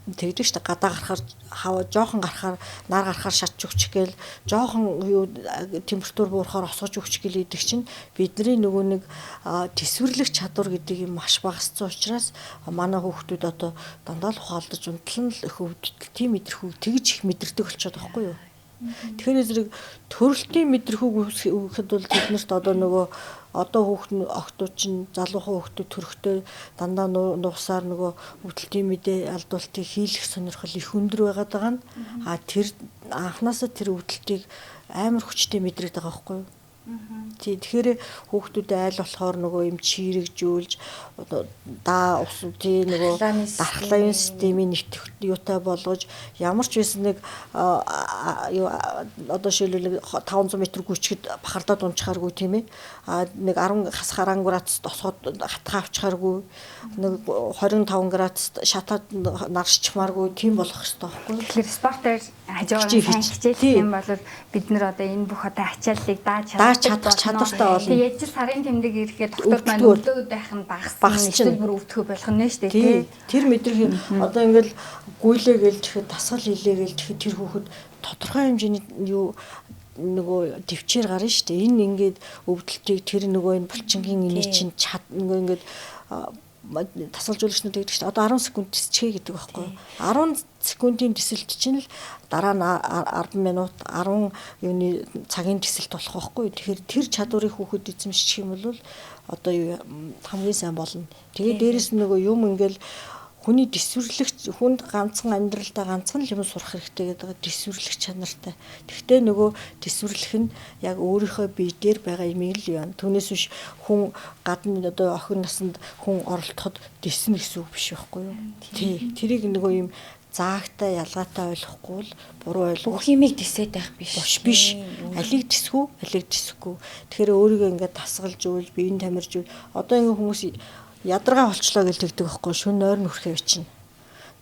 тэгдэг шүү дээ. Гадаа гарахаар хава жоохон гарахаар нар гарахаар шатч өгч гээл жоохон юу температур буурахаар осгож өгч гээл идэг чинь бидний нөгөө нэг тэсвэрлэх чадвар гэдэг юм маш багассан учраас манай хүүхдүүд одоо дандаа л ухаалдаж унтлан л хөвдөлт тийм мэдрэхүү тэгж их мэдэрдэг болчиход байгаа байхгүй юу? Тэгэхээр зэрэг төрөлтийн мэдрэхүүг өгөхөд бол тэднэрт одоо нөгөө одоо хүүхдэн охтууд чинь залуухан хүүхдүүд төрөхтэй дандаа нуусаар нөгөө өвдөлтийн мэдээ алдуултыг хийлэх сонирхол их өндөр байгаад байгаа нь тэр анханасаа тэр өвдөлтийг амар хүчтэй мэдрээд байгаа байхгүй юу? Тэгэхээр хүүхдүүдэд айл болохоор нөгөө юм чирэгжүүлж даа ус тий нөгөө дархлын системийн нэгтгэх юутай болгож ямар ч байсан нэг одоо шилбэл 500 м гүчгэд бахардаад унчхааргүй тийм ээ нэг 10 хасгаар градуст осгоод хатгаа авчихааргүй нэг 25 градуст шатаад наршчихмааргүй тийм болох хэрэгтэй байхгүй. Тэгэхээр спортоор хажуугаар сайн хичээх юм бол бид нар одоо энэ бүх одоо ачааллыг дааж чадах чадвартай болно. Тэгээд ижил сарын тэмдэг ирэхэд доктор маань өвдөөд байх нь багассан эсвэл бүр өвдөхөө болох нь шүү дээ тий. Тэр мэдрэх одоо ингээл гүйлээ гээл тэгэхэд дасгал хийлээ гээл тэгэхэд тэр хүүхэд тодорхой хэмжээний юу нөгөө төвчээр гарна шүү дээ. Энэ ингээд өвдөлтийг тэр нөгөө энэ булчингийн эний чинь чад нөгөө ингээд тасгалжуулагчнууд гэдэг чинь одоо 10 секунд тисчээ гэдэг байхгүй юу? 10 секундын тисэлт чинь л дараа нь 10 минут 10 юуны цагийн тисэлт болох байхгүй юу? Тэгэхээр тэр чадварыг хүүхэд эзэмшчих юм бол одоо хамгийн сайн болно. Тэгээд дээрэс нь нөгөө юм ингээл хүний дэвсвэрлэгч хүнд ганцхан амьдралдаа ганцхан юм сурах хэрэгтэй гэдэг дэвсвэрлэх чанартай. Тэгвэл нөгөө дэвсвэрлэх нь яг өөрийнхөө бие дээр байгаа юм л юм. Түүнээс биш хүн гадна одоо охин насанд хүн оролдоход дэвснэ гэсэн үг биш байхгүй юу? Тий. Тэрийг нөгөө юм заагтай ялгаатай ойлгохгүй л буруу ойлгох. Бүх юмыг дисээд байх биш. Биш. Алиг дисэхгүй, алиг дисэхгүй. Тэгэхээр өөрийгөө ингээд тасгалж үйл, биеийн тамирж үйл. Одоо ингээд хүмүүс ядаргаа болчлоо гэж тэгдэг байхгүй шүн нойр нүрхээ бичнэ.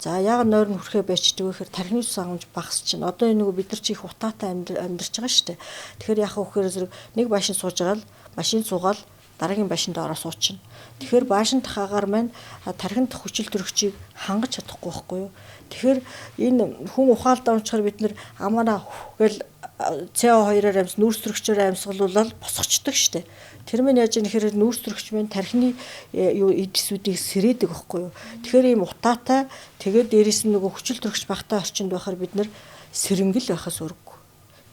За яг нойр нүрхээ байчдаг гэхээр тархины ус агамж багасч чинь. Одоо энэ нөгөө бид нар чи их утаатай амьдарч байгаа шүү дээ. Тэгэхээр яхаа вөхөр зэрэг нэг башин сууж байгаа л машин суугаал дараагийн башинд ороо суучна. Тэгэхээр баашин тахаагаар маань тархинд хүчил төрөгчийг хангаж чадахгүй байхгүй юу? Тэгэхээр энэ хүн ухаалдаа унчаар бид нэр амаараа гэл CO2-оор амьс нүүрс төрөгчөөр амьсгалуулаад босгочдөг штэ. Тэр мань яаж юм хэрэг нүүрс төрөгч маань тархины эдисүүдийг сэрээдэг байхгүй юу? Тэгэхээр ийм утаатай тэгээд дээрээс нь нөгөө хүчил төрөгч багтаа орчинд байхаар бид нэр сэрэнгэл байхаас өргөв.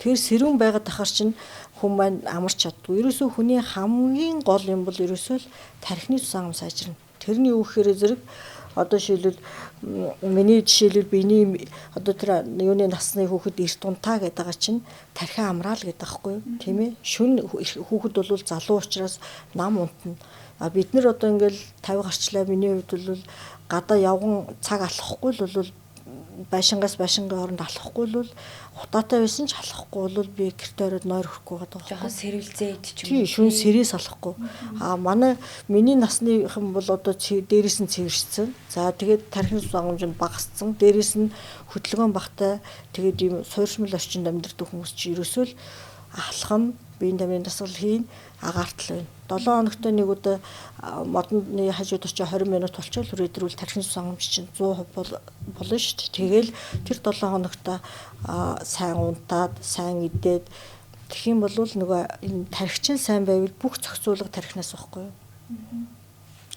Тэгэхээр сэрүүн байгаад тахаар чинь хүн маань амарч чаддгүй. Ерөөсөө хүний хамгийн гол юм бол ерөөсөө л тархины цус сайжирна. Тэрний юу гэхээр зэрэг одоо шилбэл миний жишээлбэл биений одоо тэр юуны насны хүүхэд эрт унтаа гэдэг байгаа чинь тархиа амраал гэдэг байхгүй юу? Тийм ээ. Шүн хүүхэд бол залуу учраас нам унтна. Бид нар одоо ингээл 50 гарчлаа миний хувьд бол гадаа явган цаг алхахгүй л бол байшингаас байшингийн хооронд алхахгүй л хутаатай байсан ч алхахгүй бол би гэрте ороод нойр хөрөхгүй байгаа. Жохон сэрвэлзээ идчих юм. Тийм шүн сэрээс алхахгүй. Манай миний насныхан бол одоо дээрээс нь цэвэршсэн. За тэгээд тархины цус агамж нь багассан. Дээрээс нь хөдөлгөөн багтай тэгээд ийм суурьшмал орчинд амьдардаг хүмүүс чи ерөөсөө л алхам биеийн тамирын дасгал хийн агаартал байна. 7 хоногт нэг удаа модны хажууд очиж 20 минут болчихвол хүрээдрүүл тархины цус агамж чинь 100% болно шүү дээ. Тэгэл тэр 7 хоногт сайн унтаад, сайн идээд тэгэх юм бол нөгөө энэ тархичин сайн байвал бүх зохицуулга тархинаас واخгүй юу.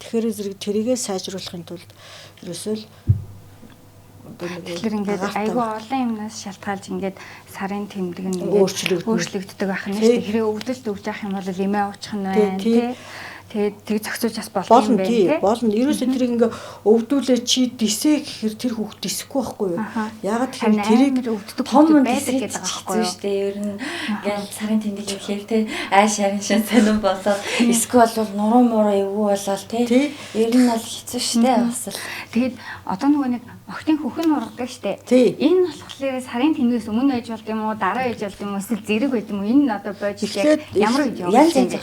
Тэгэхээр зэрэг тэрийгээ сайжруулахын тулд ерөөсөө л тэгэхээр ингээд айгүй олон юмнаас шалтгаалж ингээд сарын тэмдэг нь ингээд өөрчлөгддөг байх нь шүү дээ. Хэрэг өвдөлт өгж явах юм бол эмээ уучих нь байна тий. Тэгээд тэг зохицуулж бас болох юм байна тий. Болно. Ерөөсөө тэрийг ингээ өвдүүлээ чи дисээ гэхээр тэр хүүхд дисэхгүй байхгүй юу? Ягаад тэгэхээр тэрийг өвддөг том байдаг гэдэг байгаа байхгүй юу? Шүү дээ. Ер нь ингээл сарын тэмдэг ихээр тий ааш харин шин сонирн болоод эсвэл бол нуруу муруу эвгүй болоод тий. Ер нь бол хэцүү шүү дээ бас л. Тэгээд одоо нөгөө нэг охтын хөхн ургадаг штэ. Энэ болохоор сарын тэмдгээс өмнө ээж болд юм уу, дараа ээж болд юм уу, эсвэл зэрэг байд юм уу? Энэ нь одоо байж яг ямар үед явах юм бэ?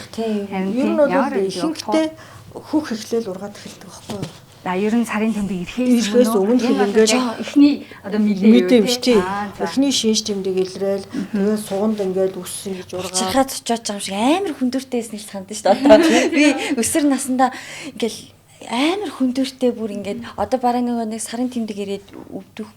Ер нь бол ихэнхдээ хөх эхлээл ургаад эхэлдэг байхгүй юу? За ер нь сарын тэмдэг ирэхээс өмнө ингээд эхний одоо мэдээ юм тий. Эхний шинж тэмдэг илрээл тэгээд суунд ингээд үссэн гэж ургаад чархаад очиж байгаа юм шиг амар хүндүртэйсэн л санагдаж шүү дээ. Одоо би өсвөр наснда ингээл амар хүндүртэй бүр ингээд одоо бараг нэг сарын тэмдэг ирээд өвдөх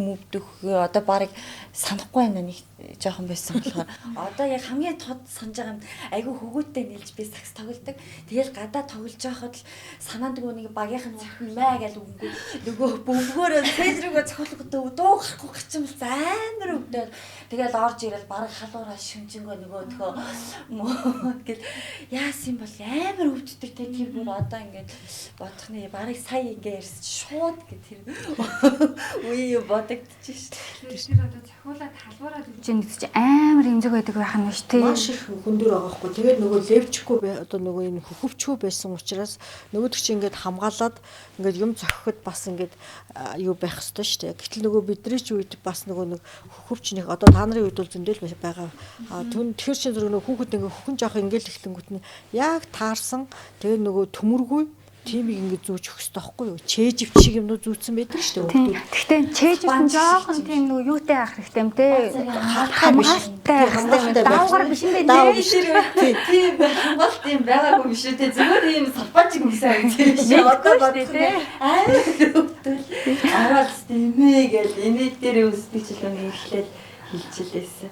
одоо бараг санахгүй байна нэг жоохон байсан болохоор одоо яг хамгийн тод санаж байгаа юм айгүй хөвгөөтэй нэлж би сакс тоглодог. Тэгэл гадаа тоглож байхад л санаанд нэг багийнхан маа гэж үгүй нөгөө бөвгөөрөө фэйс рүүгээ цохолгодог дуу гарахгүй гिचм амар өвдөд. Тэгэл орж ирэл бараг халуураа шүнжэнгөө нөгөөдхөө гэл яасан бол амар өвддөг те тэр бүр одоо ингээд бодох барыг сая ингээ ярьсан шууд гэ тэр үе бодогдчих шүү. Тэр одоо цохиулаад халуураад үж байгаа гэдэг чинь амар эмзэг байдаг байх нь шүү дээ. Маш их хүндүр байгаа хгүй. Тэгээд нөгөө левчгүй одоо нөгөө энэ хөвчгүй байсан учраас нөгөөдөг чинь ингээд хамгаалаад ингээд юм зохиход бас ингээд юу байх ёстой шүү дээ. Гэтэл нөгөө бидний ч үед бас нөгөө нэг хөвчнийх одоо та нарын үед бол зөндөл байгаа. Тэгэхээр чинь зөв нөгөө хүүхэд ингээд хөхөн жоох ингээд эхлэнгүүт нь яг таарсан тэгээд нөгөө төмөргүй тимийг ингэ зүүж өгөх хэрэгтэй байхгүй юу? Чэживч шиг юмнууд зүүцсэн байдаг шүү дээ. Гэхдээ чэживч нь жоохон тийм нөгөө юутай авах хэрэгтэй юм те. Хамгаалтай даавар биш юм байна. Тийм хамгаалт юм байгаагүй биш үү те. Зүгээр ийм салбаажиг юмсаа тийм. Одоо бодсон амар өвдөл. Аваад тиймээ гэл энэ дээр үсдэг ч л эхлээд хилчилээсэн.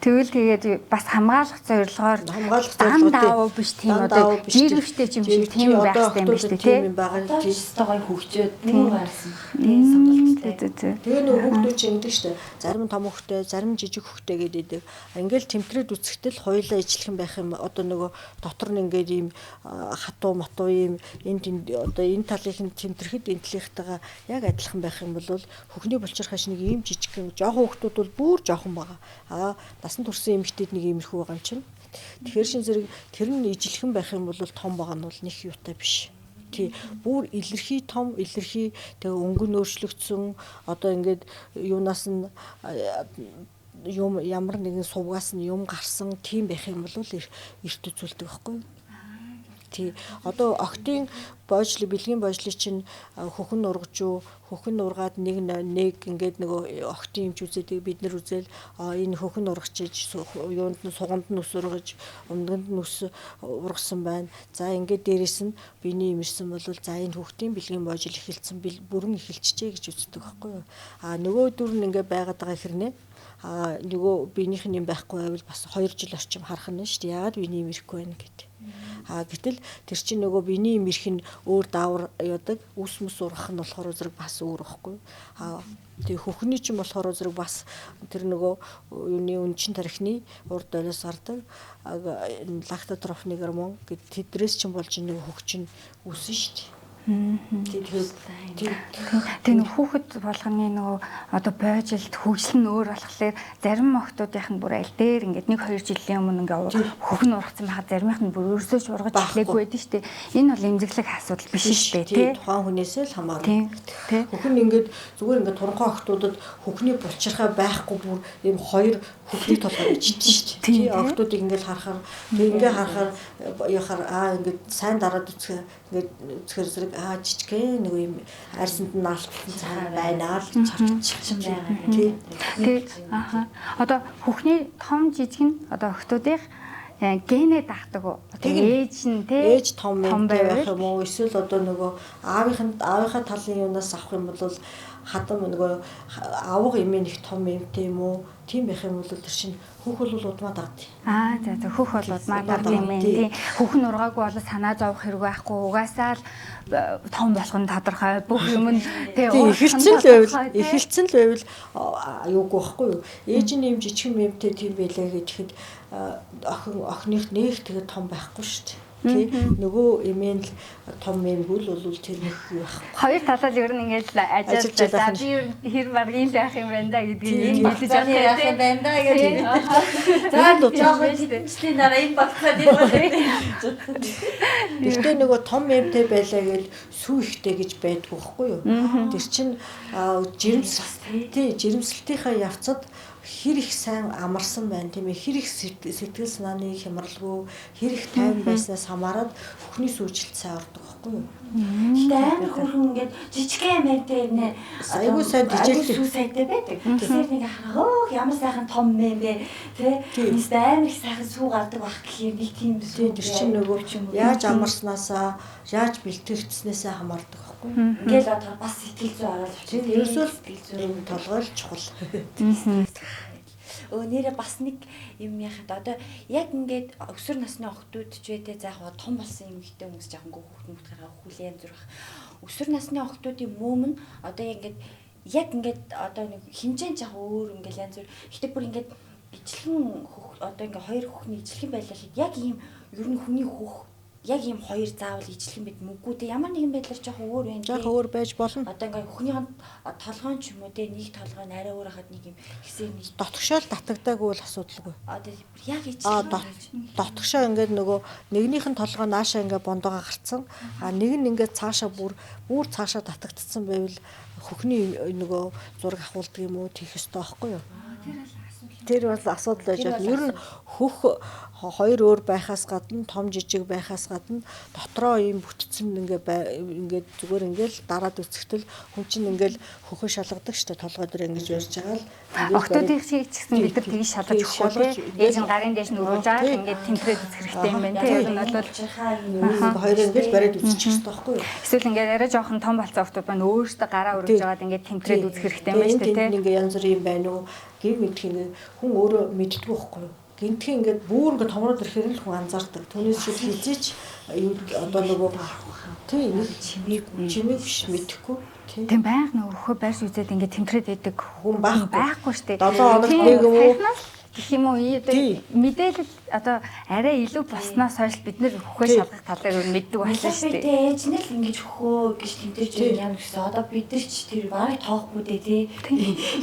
Тэгвэл тэгээд бас хамгаалах зорилгоор даавуу биш тийм одоо жирвчтэй юм шиг тийм байх хэрэгтэй юм биш үү тийм байгаа тийм стогой хөгжөөд тийм байсан. Тийм сонголттой. Тэгээ нөгөө хүүхдүүд ч ингэдэг шүү дээ. Зарим том хүүхдээ, зарим жижиг хүүхдээ гэдэг. Ингээл тэмтрээд үсгэтэл хоёулаа ижлэхэн байх юм. Одоо нөгөө дотор нь ингээд ийм хатуу матуу ийм энэ одоо энэ талын тэмтрэхэд энэ талынхтайгаа яг адилхан байх юм бол хөхний булчирхаш нэг ийм жижигхэн жоохон хүүхдүүд бол бүр жоохон байгаа. Насан турсан эмэгтэйд нэг иймэрхүү байгаа юм чинь. Тэгэхээр шин зэрэг тэр нь ижлэхэн байх юм бол том байгаа нь бол нэг юутай биш. Тий. Бүр илэрхий том, илэрхий тэгээ өнгө өөрчлөгдсөн одоо ингээд юунаас нь юм ямар нэгэн сувгаас нь юм гарсан тийм байх юм бол эрт үзүүлдэг байхгүй юу? Тий. Одоо охтын боожлын бэлгийн боожлын чинь хөхн ургаж юу, хөхн ургаад нэг ингээд нөгөө охтын юмч үзээд бид нар үзэл энэ хөхн ургачиж юунд нь суганд нь ус ургаж, өмдгөнд нь ус ургасан байна. За ингээд дээрэс нь биений имэрсэн бол за энэ хүүхдийн бэлгийн боожл эхэлсэн бүрэн эхэлчихжээ гэж үздэг байхгүй юу? Нөгөө дүр нь ингээд байгаад байгаа хэрнээ нөгөө биенийх нь юм байхгүй байвал бас 2 жил орчим харах нь шүү дээ. Яагаад биений имэрхгүй байна гэдэг. Гэтэл тэр чинь нөгөө биений имэрх нь өөр даавар яадаг үс мэс ургах нь болохоор зэрэг бас өөр байхгүй. Тэгээ хөхний чинь болохоор зэрэг бас тэр нөгөө юуны үнчин тархины урд дойлоос гардаг лактотрофны гормон гэдэг тэдрээс чинь болж нөгөө хөх чинь үсэн шүү дээ. Тэгээ нэг хүүхэд болгоны нөгөө одоо бойжилт хөгжил нь өөр болохоор зарим охтуудынх нь бүр аль дээр ингээд 1-2 жилийн өмнө ингээд хөхн ургацсан байхад заримынх нь бүр өрсөж ургаж эхлэегүй байдаг шүү дээ. Энэ бол эмзэглэх асуудал биш шүү дээ, тий. Тухайн хүнээсээ л хамаарна. Хөхн ингээд зүгээр ингээд туранхай охтуудад хөхний булчирхай байхгүй бүр ийм 2 хөхний толгой ичдэг шүү дээ. Тий. Охтуудыг ингээд харахаар яхаар ингээд сайн дараад үзэх ингээд үзэхэр зэрэг жижигхэн нэг юм арьсанд нь наалтсан цаа байна л гэж харчих юм байна. Тий. Одоо хөхний том жижиг нь одоо охтуудын генэ дагдаг уу? Ээж нь тий. Ээж том байх юм уу? Эсвэл одоо нөгөө аавынхаа талын юунаас авах юм бол хадам нөгөө авга эмээ нэг том эмтэй юм уу? Тийм байх юм бол тэр чинь хөх бол удмаа дагд. За хөх бол удмаа дагд юм тий. Хөх нь ургаагүй бол санаа зовох хэрэг байхгүй. Угаасаа л том болох нь тодорхой. Бүх юм нь тий эхэлсэн л байвал аюугүй байхгүй юу? Ээж нь юм жижигхэн эмтэй тийм байлаа гэхэд охиных нэг тэгээд том байхгүй шүү дээ. Тий. Нөгөө эмээ л том эмгүүл бол тэр нэг байх. Хоёр талаас ер нь ингэж ажиллаж би хэр баргийн л байх юм байна да гэдгийг хэлж байгаа юм байна да гэж. За жоохон хэвчлийн дараа энэ багтаад ирсэн. Гэхдээ нөгөө том эмтэй байлаа гэж сүү ихтэй гэж байдгүй байхгүй юу? Тэр чинь жирэмслэлтийнхаа явцад хэр их сайн амарсан байна тийм ээ, хэр их сэтгэл санааны хямралгүй, хэр их тайван байснаас хамаарат хөхний сүйжилт сайн ордог байхгүй юу? Тэгтээ амар хөрхөн ингээд жижигхэн мэнтэй нэ айгуу сайн дижээл сайтай байдаг. Тэгэхээр нэг хаа ямар сайхан том мэн бэ тий. Амар их сайхан сүү гардаг байх гэхээр нэг тийм тэр чинь нөгөө яаж амарснаасаа яаж бэлтгэгдснээсээ хамаардаг байхгүй юу? Ингээл одоо бас сэтгэл зүй ороод очив. Ерөөсөө сэтгэл толгой л чухал. Нэрээ бас нэг юм яхад одоо яг ингээд өсвөр насны охтууд ч байдээ заахаа том болсон юм ихтэй хүмүүс жаахан хүүхдүүдийнхээ хүлээн зурах. Өсвөр насны охтуудын мөөм нь одоо яг ингээд одоо нэг хэмжээнд жаахан өөр ингээд янз бүр. Гэтэ бүр ингээд ижилхэн одоо ингээд хоёр хүүхний ижилхэн байлаа л яг ийм ер нь хүний хүүх яг ийм хоёр заавал ижилхэн байд мүггүй те ямар нэгэн байдлаар жоохон өөр байна. Жоохон өөр байж болно. Одоо ингээ хүүхний толгойн ч юм уу те нэг толгой нь арай өөр хахад нэг юм хэсэг нэг дотгошоо татагдаагүй бол асуудалгүй. Одоо яг ижилхэн дотгошоо ингээд нөгөө нэгнийх нь толгой наашаа ингээд бондоогоо гарцсан. Нэг нь ингээд цаашаа бүр цаашаа татагдсан байвал хөхний нөгөө зураг авахулдаг юм уу тийх ёстой байхгүй юу? Тэр бол асуудал байж байна. Ер нь хөх хоёр өөр байхаас гадна том жижиг байхаас гадна дотроо ийм бүтцэн ингээд зүгээр ингээд дараад үсгтэл хүн чинь ингээд хөхөө шалгадаг шүү дээ толгой дээр ингэж барьж байгаа л охтуудын шиг ч гэсэн бид нар тгий шалгаж өгөхгүй тий. Ээж нь гарын дээш нь өрөөж байгаа ингээд тэмдрээд үзэх хэрэгтэй юм байна тий. Ер нь бол хоёр ингээд бариад үзчих хэрэгтэй байхгүй юу? Эсвэл ингээд арай жоохон том болсон охтууд байна өөрөөсөө гараа өрөөж байгаад ингээд тэмдрээд үзэх хэрэгтэй юм байна шүү дээ тий. Ингээд янз бүрийн байна уу? Гэр мэдхийн хүн өөрөө мэддэг байхгүй юу? Гинтхэн ингээд бүр ингээд томроод ирэхээр л хүн анзаардаг. Түүнээс шиг хизээч одоо нөгөө тий нэг чимээг биш мэдэхгүй тий. Тийм байнга нөгөө өхөө байрс үзээд ингээд тэмдрээд байдаг хүн байхгүй шүү дээ. 7 хоног нэг юм уу гэх юм уу мэдээлэл одоо арай илүү болсноос хойш бид нэр хөхөө шалгах талаар мэддэг болсон шүү дээ. Ээж нь л ингэж хөхөө гэж тэмдэрч байна гэсэн. Одоо бид нар ч тэр барыг тоохгүй дээ тий.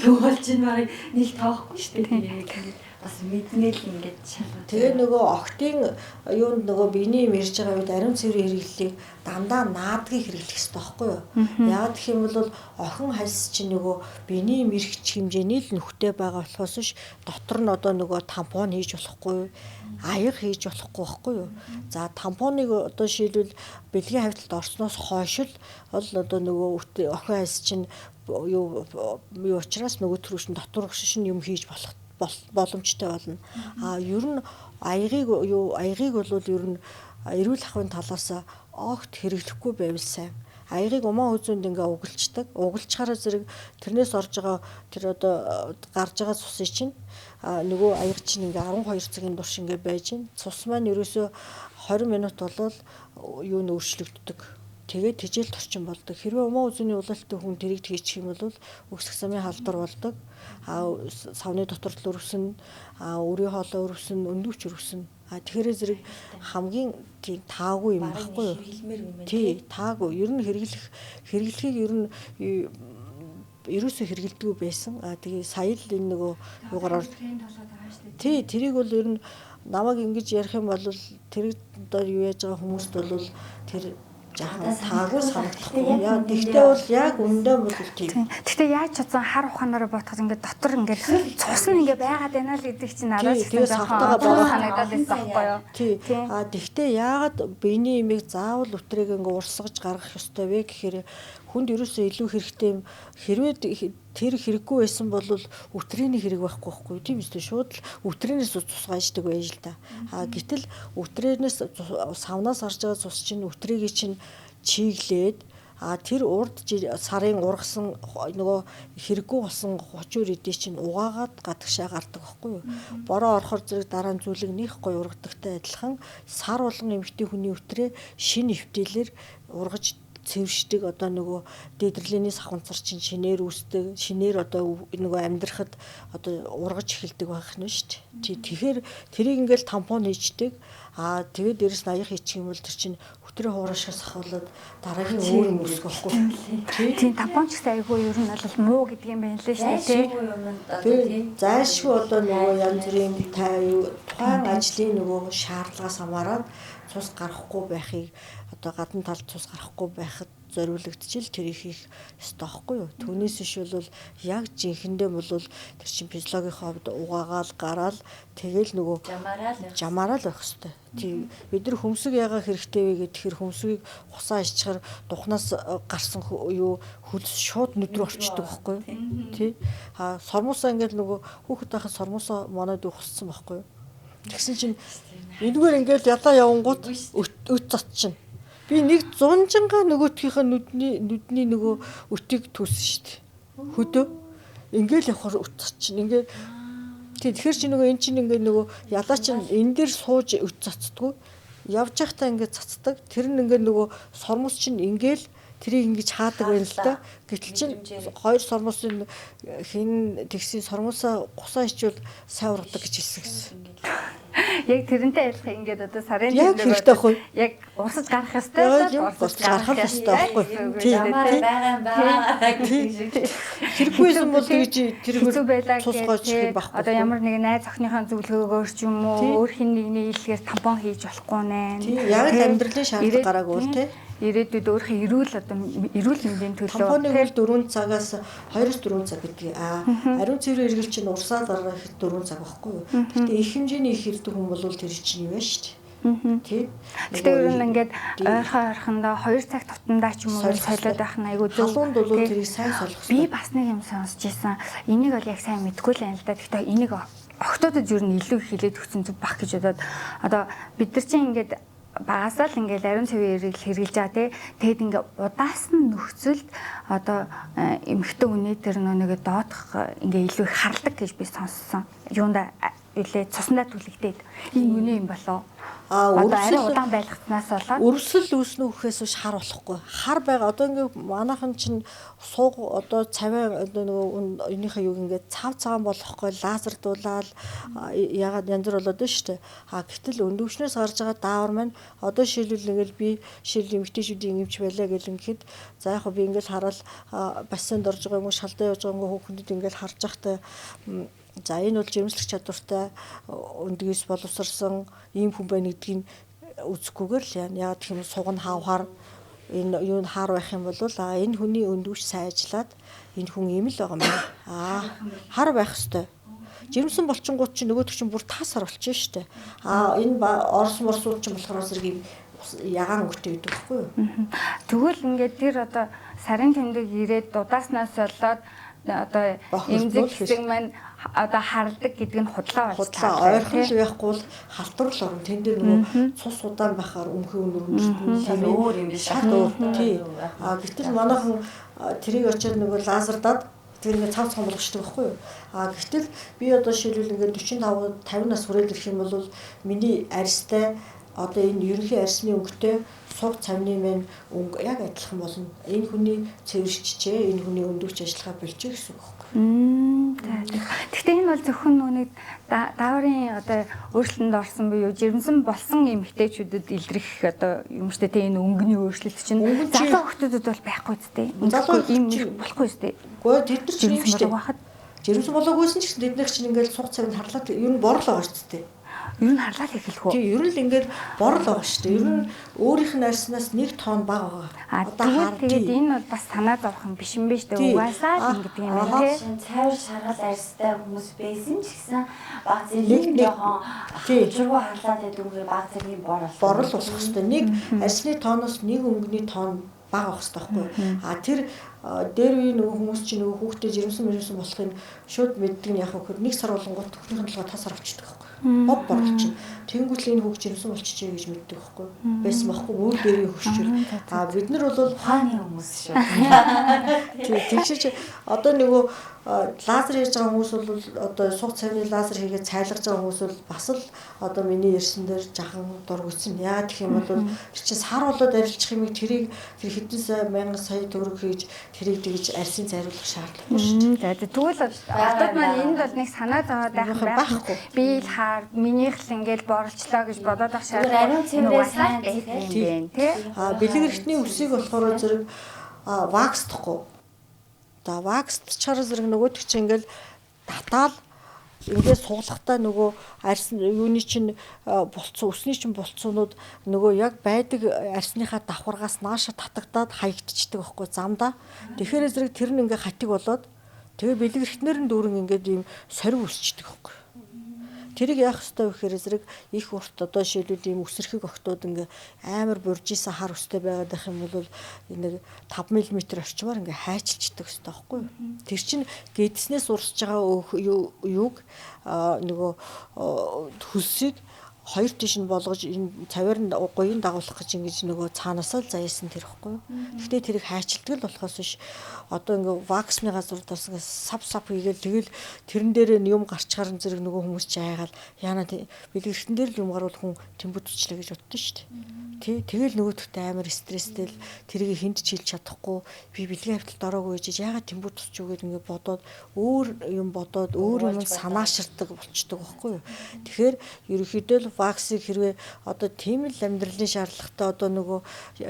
Юу болж ин барыг нэг тоохгүй шүү дээ. бас мэднээл ингээд шалгаж. Тэгээ нөгөө охтын юунд нөгөө биений юм ярьж байгаа үед ариун цэврийн хэрэглэлийг дандаа наадгийг хэрэглэх хэрэгтэй байхгүй юу? Яагаад гэх юм бол охин хальс чинь нөгөө биений юм эрхч хэмжээний л нүхтэй байгаа болохоос ш дотор нь одоо нөгөө тампон хийж болохгүй, аяг хийж болохгүй байхгүй юу? За тампоныг одоо жишээлбэл бэлгийн хавьталд орсноос хойш л одоо нөгөө охин хальс чинь юу учраас нөгөө төрөшин дотор шин юм хийж болох боломжтой болно. Ер нь аягийг бол ер нь эрүүл ахуйн талаас огт хэрэглэхгүй байвал сайн. Аягийг умаа үзүүнд ингээ угалчдаг. Угалчхаараа зэрэг тэрнээс орж байгаа тэр одоо гарч байгаа цусыг чинь нөгөө аяг чинь ингээ 12 цагийн турш ингээ байж гин. Цус маань ерөөсөө 20 минут болвол юу н өөрчлөгддөг. Тэгээд тэжээл торчин болдог. Хэрвээ умаа үзүүний улаалттай хүн тэрийг хийчих юм бол өксөх самын халдвар болдог. Савны дотор л өрөвсөн, өрийн хоолой өрөвсөн, өндөвч өрөвсөн. Тэгэхээр зэрэг хамгийн тийм таагүй юм баггүй юу? Тий, таагүй. Ер нь хэрэглэхийг ер нь ерөөсөө хэрэгэлдэггүй байсан. Тэгээ сая л энэ нөгөө юугаар тий, тэрийг бол ер нь намайг ингэж ярих юм бол тэр одоо юу яаж байгаа хүмүүст бол тэр жаахан таагүй санагдахгүй. Яа тэгтээ бол яг өндөө бол тийм. Тэгтээ яаж чадсан хар ухаанаараа ботход ингээд дотор ингээд цус нь ингээд байгаад байна л гэдэг чинь надад тэгээ савтаага байгаа санагдаад байсан байхгүй юу? Тий. Тэгтээ яагаад биений имийг заавал өтрийг ингээд урсгаж гаргах ёстой вэ гэхээр хүнд ерөөсөө илүү хэрэгтэй юм. Хэрвээ тэр хэрэггүй байсан бол өтрийний хэрэг байхгүй байхгүй тийм үстэй шууд л өтрийнээс цус гайждаг байж л та. Гэтэл өтрийнээс савнаас гарч байгаа цус чинь өтрийг чинь чиглээд тэр урд сарын ургасан нөгөө хэрэггүй болсон 30 эдээ чинь угаагаад гадагшаа гардаг байхгүй юу. Бороо орохор зэрэг дараа нь зүйлэг нэх гой ургадагтай адилхан сар болгон эмэгтэй хүний өтрээ шин нэвтэлээр ургаж цэвэршдэг одоо нөгөө дээдрлээний саханцар чинь шинээр үүсдэг шинээр одоо нөгөө амьдрахад одоо ургаж эхэлдэг байх нь шүү дээ. Тэгэхээр тэрийг ингээл тампон хийждэг. Тэгээд дээрэс нь аяг хийчих юм бол тэр чинь өтрөө хуурашгаас ахвалаад дараагийн өөр юм үүсгэх байхгүй. Тийм тампон ч гэсэн айгүй ер нь бол муу гэдэг юм байна лээ шүү дээ. Тэгээд зайлшгүй одоо нөгөө янз бүрийн тухайн ажлын нөгөө шаардлагаас хамаарат цус гарахгүй байхыг одоо гадна талд цус гарахгүй байхад зориулагдчихил тэр их ёстой байхгүй юу. Түүнээс иш бол яг жинхэндээ бол тэр чин физиологийнхоо хувьд угаагаал гараал тэгэл нөгөө жамаараа л байх ёстой. Тийм бид нар хөмсөг ягаа хэрэгтэй вэ гэхээр хөмсгийг хусаа иччихэр духнаас гарсан юу хөлс шууд нүд рүү орчдөг байхгүй юу. Тий. Сормосоо ингээд нөгөө хүүхэд байхад сормосоо манайд ухссан байхгүй юу. Тэгсэн чинь энэгээр ингээд ядаа явангууд өт цот чинь би нэг 100 жанга нөгөөтгийнхээ нүдний нөгөө өтийг түүсэн шүү дээ. Хөдөө ингээл явахаар өт цот чинь ингээд тэгэхээр чи нөгөө эн чинь ингээд нөгөө ядаа чинь энэ дээр сууж өт цоцдгүй явж байхдаа ингээд цоцдог. Тэр нь ингээд нөгөө сормос чинь ингээл тэрийг ингэж хаадаг байна л да. Гэтэл чинь хоёр сормосын хин тэгсийн сормосоо гусаа ичвэл сайн ургадаг гэж хэлсэн гэсэн. Яг тэрнтэй адилхан ингээд одоо сарын төлөв яг урсаж гарах ёстой урсаж гарах ёстой байхгүй. Тийм. Тэрхүүсэн бол тэгж тэрхүү цус гооч юм байхгүй. Одоо ямар нэг найз охиныхаа зөвлөгөөгөөр ч юм уу өөр хин нэгний илгээр тампон хийж болохгүй нэ. Тийм. Яг л амьдралын шаардлага гараагүй тий. Ирээдүйд өөрийнхөө эрүүл мэндийн төлөө тампоныг бол 4 цагаас 2-4 цаг гэдэг. Ариун цэврийн эргэлт чинь урсаад гаргах 4 цаг байхгүй юу. Гэтэ их хэмжээний их ирдэг хүн бол тэр чинь юу вэ шүү дээ. Тий. Гэтэ ер нь ингээд ойрхондоо 2 цаг тутамдаа ч юм уу солиод байх нь айгүй зөв. Халуунд бол тэрийг сайн солих хэрэгтэй. Би бас нэг юм сонсч ирсэн. Энийг бол яг сайн мэдгүй л байна л да. Гэтэ энийг охтуудад ер нь илүү хилээд өгсөн зүг бах гэж бодоод одоо бид нар чинь ингээд багасаа л ингээл ариун цэврийн эргэлт хэрэгжилж байгаа тий. Тэгэд ингээ удаасан нөхцөлд одоо эмэгтэй хүний тэр нэг доодох ингээ илүү их хардаг гэж би сонссон. Юунда үлээ цуснаа түлэгдээд энэ үний юм болоо. Одоо арай удаан байлгацнаас болоод өрсөл үүснэ гэхээс биш хар болохгүй. Хар байгаа одоо ингээ манайхан чинь сууг одоо цавиан нөгөө энийхээ юг ингээ цав цагаан болохгүй лазердуулаад ягаад янз бүр болоод байна шүү дээ. Гэтэл өндөвчнөөс гарч байгаа даавар маань одоо шилбэл ингээл би шил эмэгтэйчүүдийн эмч байлаа гэл ингээд за яг би ингээл хараад бассейнд орж байгаа юм уу шалдаа явж байгаа юм уу хүүхдэд ингээл харж байхдаа За энэ бол жирэмслэх чадвартай өндгөөс боловсрсан ийм хүн байна гэдгийг үзэхгүйгээр л яагаад гэх юм суг нь хавхаар энэ юу нь хаар байх юм бол энэ хүний өндгөөс сайн ажиллаад энэ хүн ийм л байгаа юм байна. Хар байх хэвээр. Жирэмсэн болчингууд чинь нөгөөдөг чинь бүр таасар болчихно шүү дээ. Энэ орос морсууд чинь болохоор зэрэг ийм ягаан өнгөтэй гэдэг байхгүй юу? Тэгвэл ингээд тэр одоо сарын тэмдэг ирээд дудааснаас болоод одоо эмзэг хэсэг маань одоо харалдаг гэдэг нь худлаа болж байгаа. Ойрхон байхгүй бол халдварл орно. Тэн дээр нөгөө цус удаан байхаар өмхөө өнөрөмжлөлт өөр юм биш. Тий. Гэтэл манайхан тэрийг очиод нөгөө лазердаад тэр ингээд цав цав болгочдөг байхгүй юу? Гэтэл би одоо шилбэл ингээд 45 50 нас хүрээд ирэх юм бол миний арьстай одоо энэ ерөнхий арьсны өнгөтэй суг цавны мэн өнгө яг адилхан болно. Энэ хүний цэвэрчжээ, энэ хүний өндөгч ажиллагаа болчих гэсэн үг байхгүй. Гэхдээ энэ бол зөвхөн нүг дааврын одоо өөрчлөлтөнд орсон буюу жирэмсэн болсон эмэгтэйчүүдэд илрэх одоо юм шүү дээ. Энэ өнгөний өөрчлөлт чинь залуу хүмүүсд бол байхгүй үстэй. Залуу юм болохгүй үстэй. Гэхдээ тэд нар чинь юм шүү дээ. Жирэмсэн болоогүйсэн ч гэсэн тэд нар чинь ингээд суг цавнд харлаад ер нь борол байгаа шүү дээ. Ер нь харлаад эхэлэх үү? Тий, ер нь л ингээд борол байгаа шүү дээ. Ер нь өөрийнх нь арьснаас 1 тонн бага байгаа. Тэгээд энэ бол бас санаа зовох юм биш юм биш үү? Угаасаа л ингэдэг юм байна тий. Цайвар шаргал арьстай хүмүүс байсан ч гэсэн баг зэрэг жоохон чургуу харлаад байдаг үгээр баг зэргийн борол болох шүү дээ. Нэг арьсны тооноос нэг өнгөний тонн бага байх хэрэгтэй байхгүй. Тэр дээр үе нөгөө хүмүүс чинь нөгөө хүүхдээ жирэмсэн болохыг шууд мэддэг нь яг хөө нэг сар болонгууд төхнийхэн толгой тасар авчдаг байхгүй. Бод борлож. Тэнгүүл энэ хүүхд жирэмсэн болчихжээ гэж мэддэг байхгүй. Байсан байхгүй өөр дээрээ хөшчүүл. Бид нар бол хааны хүмүүс шүү. Тэгшиж одоо нөгөө лазер хийж байгаа хүмүүс бол одоо суг цавны лазер хийгээд цайлгаж байгаа хүмүүс бол бас л одоо миний ярьсан дээр жахан дургүйсэн. Яагаад гэх юм бол тэр чинь сар болоод арилжих юм тэрийг тэр хэдэн сая мянган сая төгрөг хийж тэрийг тэгж арьсын зайруулах шаардлагагүй шүү дээ. За тэгвэл ардууд маань энд бол нэг санаа зовоод байхгүй. Би л хаар минийх л ингээл борлчлаа гэж бодоод ах шаардлага ариун цэврээ сайн тийм тий. Бэлэг эрхтний үсийг болохоор зэрэг ваксдахгүй. За ваксдчаар зэрэг нөгөөдөг чинь ингээл татаал ингээд суулгахтаа нөгөө арьс юуны чинь болцсон өсний чинь болцоонууд нөгөө яг байдаг арьсныхаа давхаргаас нааша татагдаад хаягдчихдаг байхгүй замдаа. Тэгэхээр зэрэг тэр нь ингээд хатиг болоод тэгээ бэлэг эрхтнэр нь дүүрэн ингээд ийм сорив өсчдөг байхгүй. Тэрийг яах ёстой вэ гэхээр зэрэг их урт одоо жишээлбэл ийм өсөрхийг огтуд ингээ амар буржисан хар өстэй байгаад байх юм бол нэг 5 мм орчмоор ингээ хайчилчдаг ёстой байхгүй юу? Тэр чинь гэдснээс урсж байгаа юуг нөгөө хөлсийг хоёр тийш нь болгож энэ цаваар нь гоён дагуулах гэж ингэж нөгөө цаанаасаа л заяасан тэр ихгүй юу. Гэхдээ тэрийг хайчилдаг л болохоос биш одоо ингээ ваксны газруудаас ингээ сав хийгээл тэгэл тэрэн дээр юм гарч харан зэрэг нөгөө хүмүүс ч айгаал яана бэлэг эрхтэн дээр л юм гарвал хүн тэмбүүд үчлээ гэж боддоо шүү дээ. Тэгэл нөгөөдөгтэй амар стресстэй л тэрийг хүнд чилж чадахгүй би бэлгийн хавталд ороогүй гэж яагаад тэмбүүд үсч үгээд ингээ бодоод өөр юм бодоод өөр юм санааширдаг болчдөг байхгүй юу. Тэгэхээр ерөнхийдөө л ваксыг хэрвээ одоо тийм л амьдралын шаардлагатай одоо нөгөө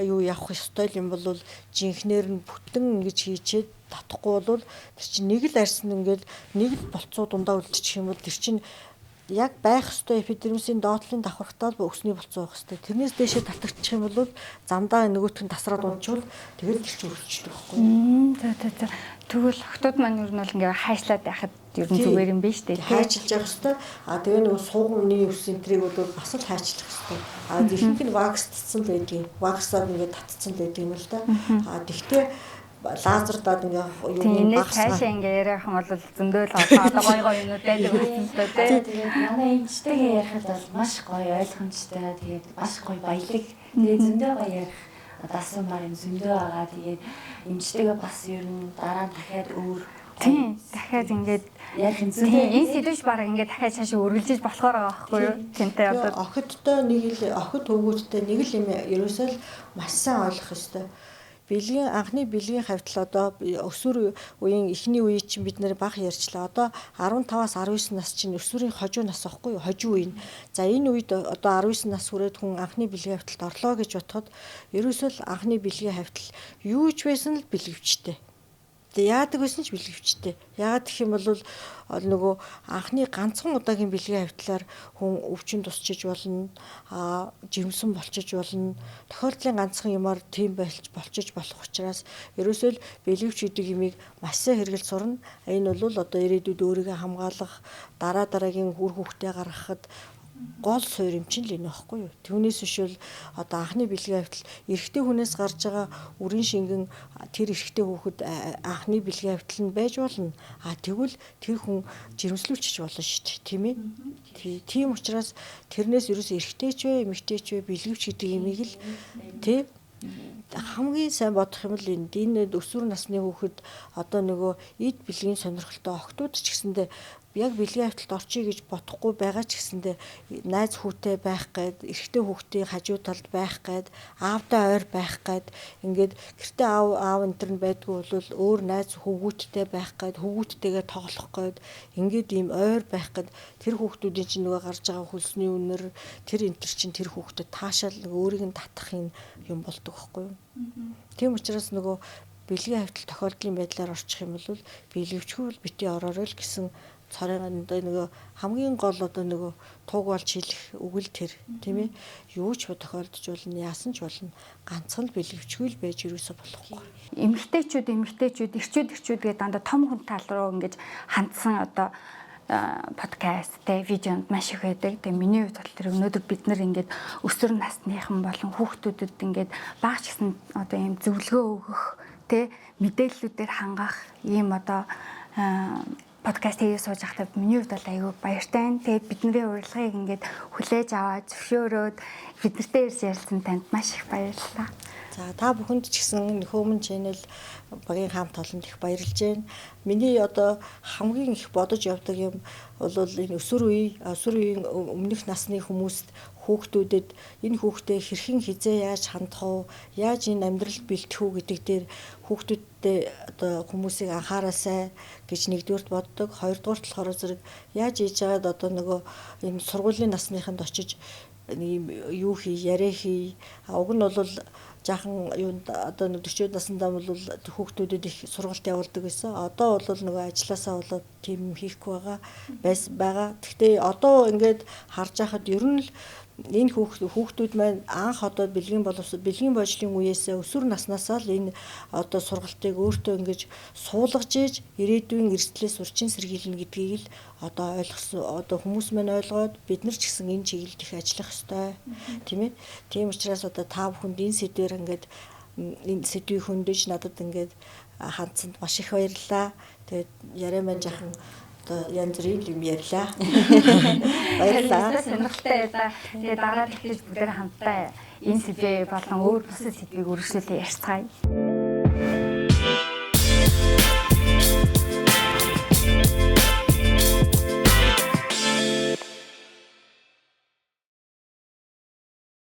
юу явах ёстой юм бол жинхнэр нь бүтэн ингэж хийчээд татахгүй бол тэр чинь нэг л арьсан ингээд нэг л болцоо дундаа үлдчих юм бол тэр чинь яг байх ёстой эпидермисийн доотлын давхархтаа л өсний болцоо байх ёстой. Тэрнээс дээшээ татагдчих юм бол замдаа нөгөөтг нь тасраад унчвал тэгэл тэр чинь өрөвчдөг байхгүй. За. Тэгвэл охтууд маань ер нь бол ингээ хайшлаад байхад ер нь зүгээр юм биш үү? Хайчилж явах ёстой. Тэгээ нөгөө суугны өвс энтрийг бол бас л хайчлах ёстой. Ихэнх нь ваксдсан байдгийг, ваксаад ингээ татцсан байдаг юм л да. Тэгтээ лазердаад ингээ юм багсаа цаашаа ингээ ярих юм бол зөндөл одоо гоё юмнууд байдаг үстэй тий. Тэгээд манай эмчтэйгээ ярихад бол маш гоё ойлгомжтой. Тэгээд маш гоё баялаг. Тэгээд зөндөө гоё ярих асуумаар юм зөндөө байгаа. Тэгээд эмчтэйгээ бас ер нь дараа нь дахиад өөр тийм дахиад ингээд ярих юм зөндөө. Энэ сэдвч баг ингээд дахиад цаашаа үргэлжиж болохоор байгаа байхгүй юу? Тэнтэй одоо охидтой охид хөвгүүдтэй нэг л юм ерөөсөө л маш сайн ойлгох ёстой. Анхны бэлгийн хавьтал одоо өсвөр үеийн эхний үеийг чинь бид нэр бага ярьчлаа. Одоо 15-аас 19 нас чинь өсвөрийн хожуу нас واخгүй юу? Хожуу үе. За энэ үед одоо 19 нас хүрээд хүн анхны бэлгийн хавьталд орлоо гэж бодоход ерөөсөө л анхны бэлгийн хавьтал юу ч байсан л бэлгэвчтэй. яадаг байсан ч бэлгэвчтэй. Яагаад гэх юм бол нөгөө анхны ганцхан удаагийн бэлгийн хавьтлаар хүн өвчин тусчиж болно, жирэмсэн болчиж болно. Тохиолдлын ганцхан юмар тийм болчиж болох учраас ерөөсөө л бэлгэвч гэдэг юмыг маш сайн хэрэгэл сурна. Энэ бол одоо ирээдүйд өөрийгөө хамгаалах, дараагийн үр хүүхдээ гаргахад гол суурь юм чинь л энэ байхгүй юу. Түүнээс биш бол одоо анхны бэлгийн хавьтал эрэгтэй хүнээс гарч байгаа үрийн шингэн тэр эрэгтэй хүүхэд анхны бэлгийн хавьтал нь байж болно. Тэгвэл тэр хүн жирэмслүүлчих болно шүү дээ, тийм ээ. Тийм учраас тэрнээс ерөөс эрэгтэй ч вэ, эмэгтэй ч вэ бэлгэвч гэдэг имийг л тий хамгийн сайн бодох юм л энэ өсвөр насны хүүхэд одоо нөгөө эд бэлгийн сонирхолтой охтууд ч гэсэндээ яг бэлгийн хавьталд орчие гэж бодохгүй байгаа ч гэсэндээ найз хүүтэй байх гээд эрэгтэй хүүхдийн хажуу талд байх гээд аавдаа ойр байх гээд ингээд гэртээ аав энтер нь байдгүй бол өөр найз хүүгүүдтэй байх гээд хүүгүүдтэйгээ тоглох гээд ингээд ийм ойр байх гээд тэр хүүхдүүдийн чинь нөгөө гарч байгаа хөлсний үнэр тэр энтер чинь тэр хүүхдэд таашаал өөрийг нь татах юм болдог байхгүй юу. Тийм учраас нөгөө бэлгийн хавьтал тохиолдлын байдлаар орчих юм бол бэлгэвчгүй бити ороорой л гэсэн царайганд нөгөө хамгийн гол одоо нөгөө туг болж хэлэх үг л тэр тийм ээ юу ч тохиолдож болно яасан ч болно ганцхан л бэлгэвчгүй л байж юусоо болохгүй. Эмэгтэйчүүд эрчүүд гэдэг дандаа том хүн тал руу ингэж хандсан одоо подкаст тэ видеонд маш их байдаг. Тэгээ миний хувьд бол тэр өнөөдөр бид нар ингээд өсвөр насныхан болон хүүхдүүдэд ингээд багч гэсэн одоо ийм зөвлөгөө өгөх тэ мэдээллүүдээр хангах ийм одоо подкаст хийж сууж байхдаа миний хувьд бол айгүй баяртай байна. Тэгээд бидний урилгыг ингээд хүлээж аваад зөвшөөрөөд бидэртэй ирж ярилцсан танд маш их баярлалаа. За та бүхэнд ч гэсэн Нөхөөмөн channel багийн хамт олонд их баярлж байна. Миний одоо хамгийн их бодож явдаг юм бол энэ өсвөр үеийн өмнөх насны хүмүүст хүүхдүүдэд энэ хүүхдээ хэрхэн хизээ яаж хандах вэ? Яаж энэ амьдралд бэлтэх үү гэдэг дээр хүүхдүүдтэй одоо хүмүүсийг анхаараасай гэж нэгдүгürt боддог. Хоёрдугаар болохоор зэрэг яаж ийж байгаад одоо нөгөө энэ сургуулийн насныханд очиж юу яриа хий. Уг нь бол жаахан юунд одоо 40 наснаа бол хүүхдүүдэд их сургалт явуулдаг байсан. Одоо бол нөгөө ажилласаа болоод тийм хийхгүй байгаа. Гэхдээ одоо ингээд харж байхад ер нь л энэ хүүхдүүд маань анх одоо бэлгийн божлын үеэсээ өсвөр наснаасаа л энэ одоо сургалтыг өөртөө ингэж суулгаж ийж ирээдүйн эрсдлээс урьдчилан сэргийлнэ гэдгийг л одоо ойлгосон одоо хүмүүс маань ойлгоод бид нар ч гэсэн энэ чиглэлд их ажиллах ёстой тийм ээ. Тийм учраас одоо та бүхэнд энэ сэдвээр ингээд энэ сэдвийг хөндөж надад ингээд хандсанд маш их баярлалаа. Тэгээд яриа маань жаахан янз бүрийн юм ярьлаа. Баярлалаа. Сонирхолтой байлаа. Тэгээд дараа тэгж бүгд хамтдаа энэ сэдвээ болон өөр бусад сэдвийг үргэлжлүүлээ ярьцгаая.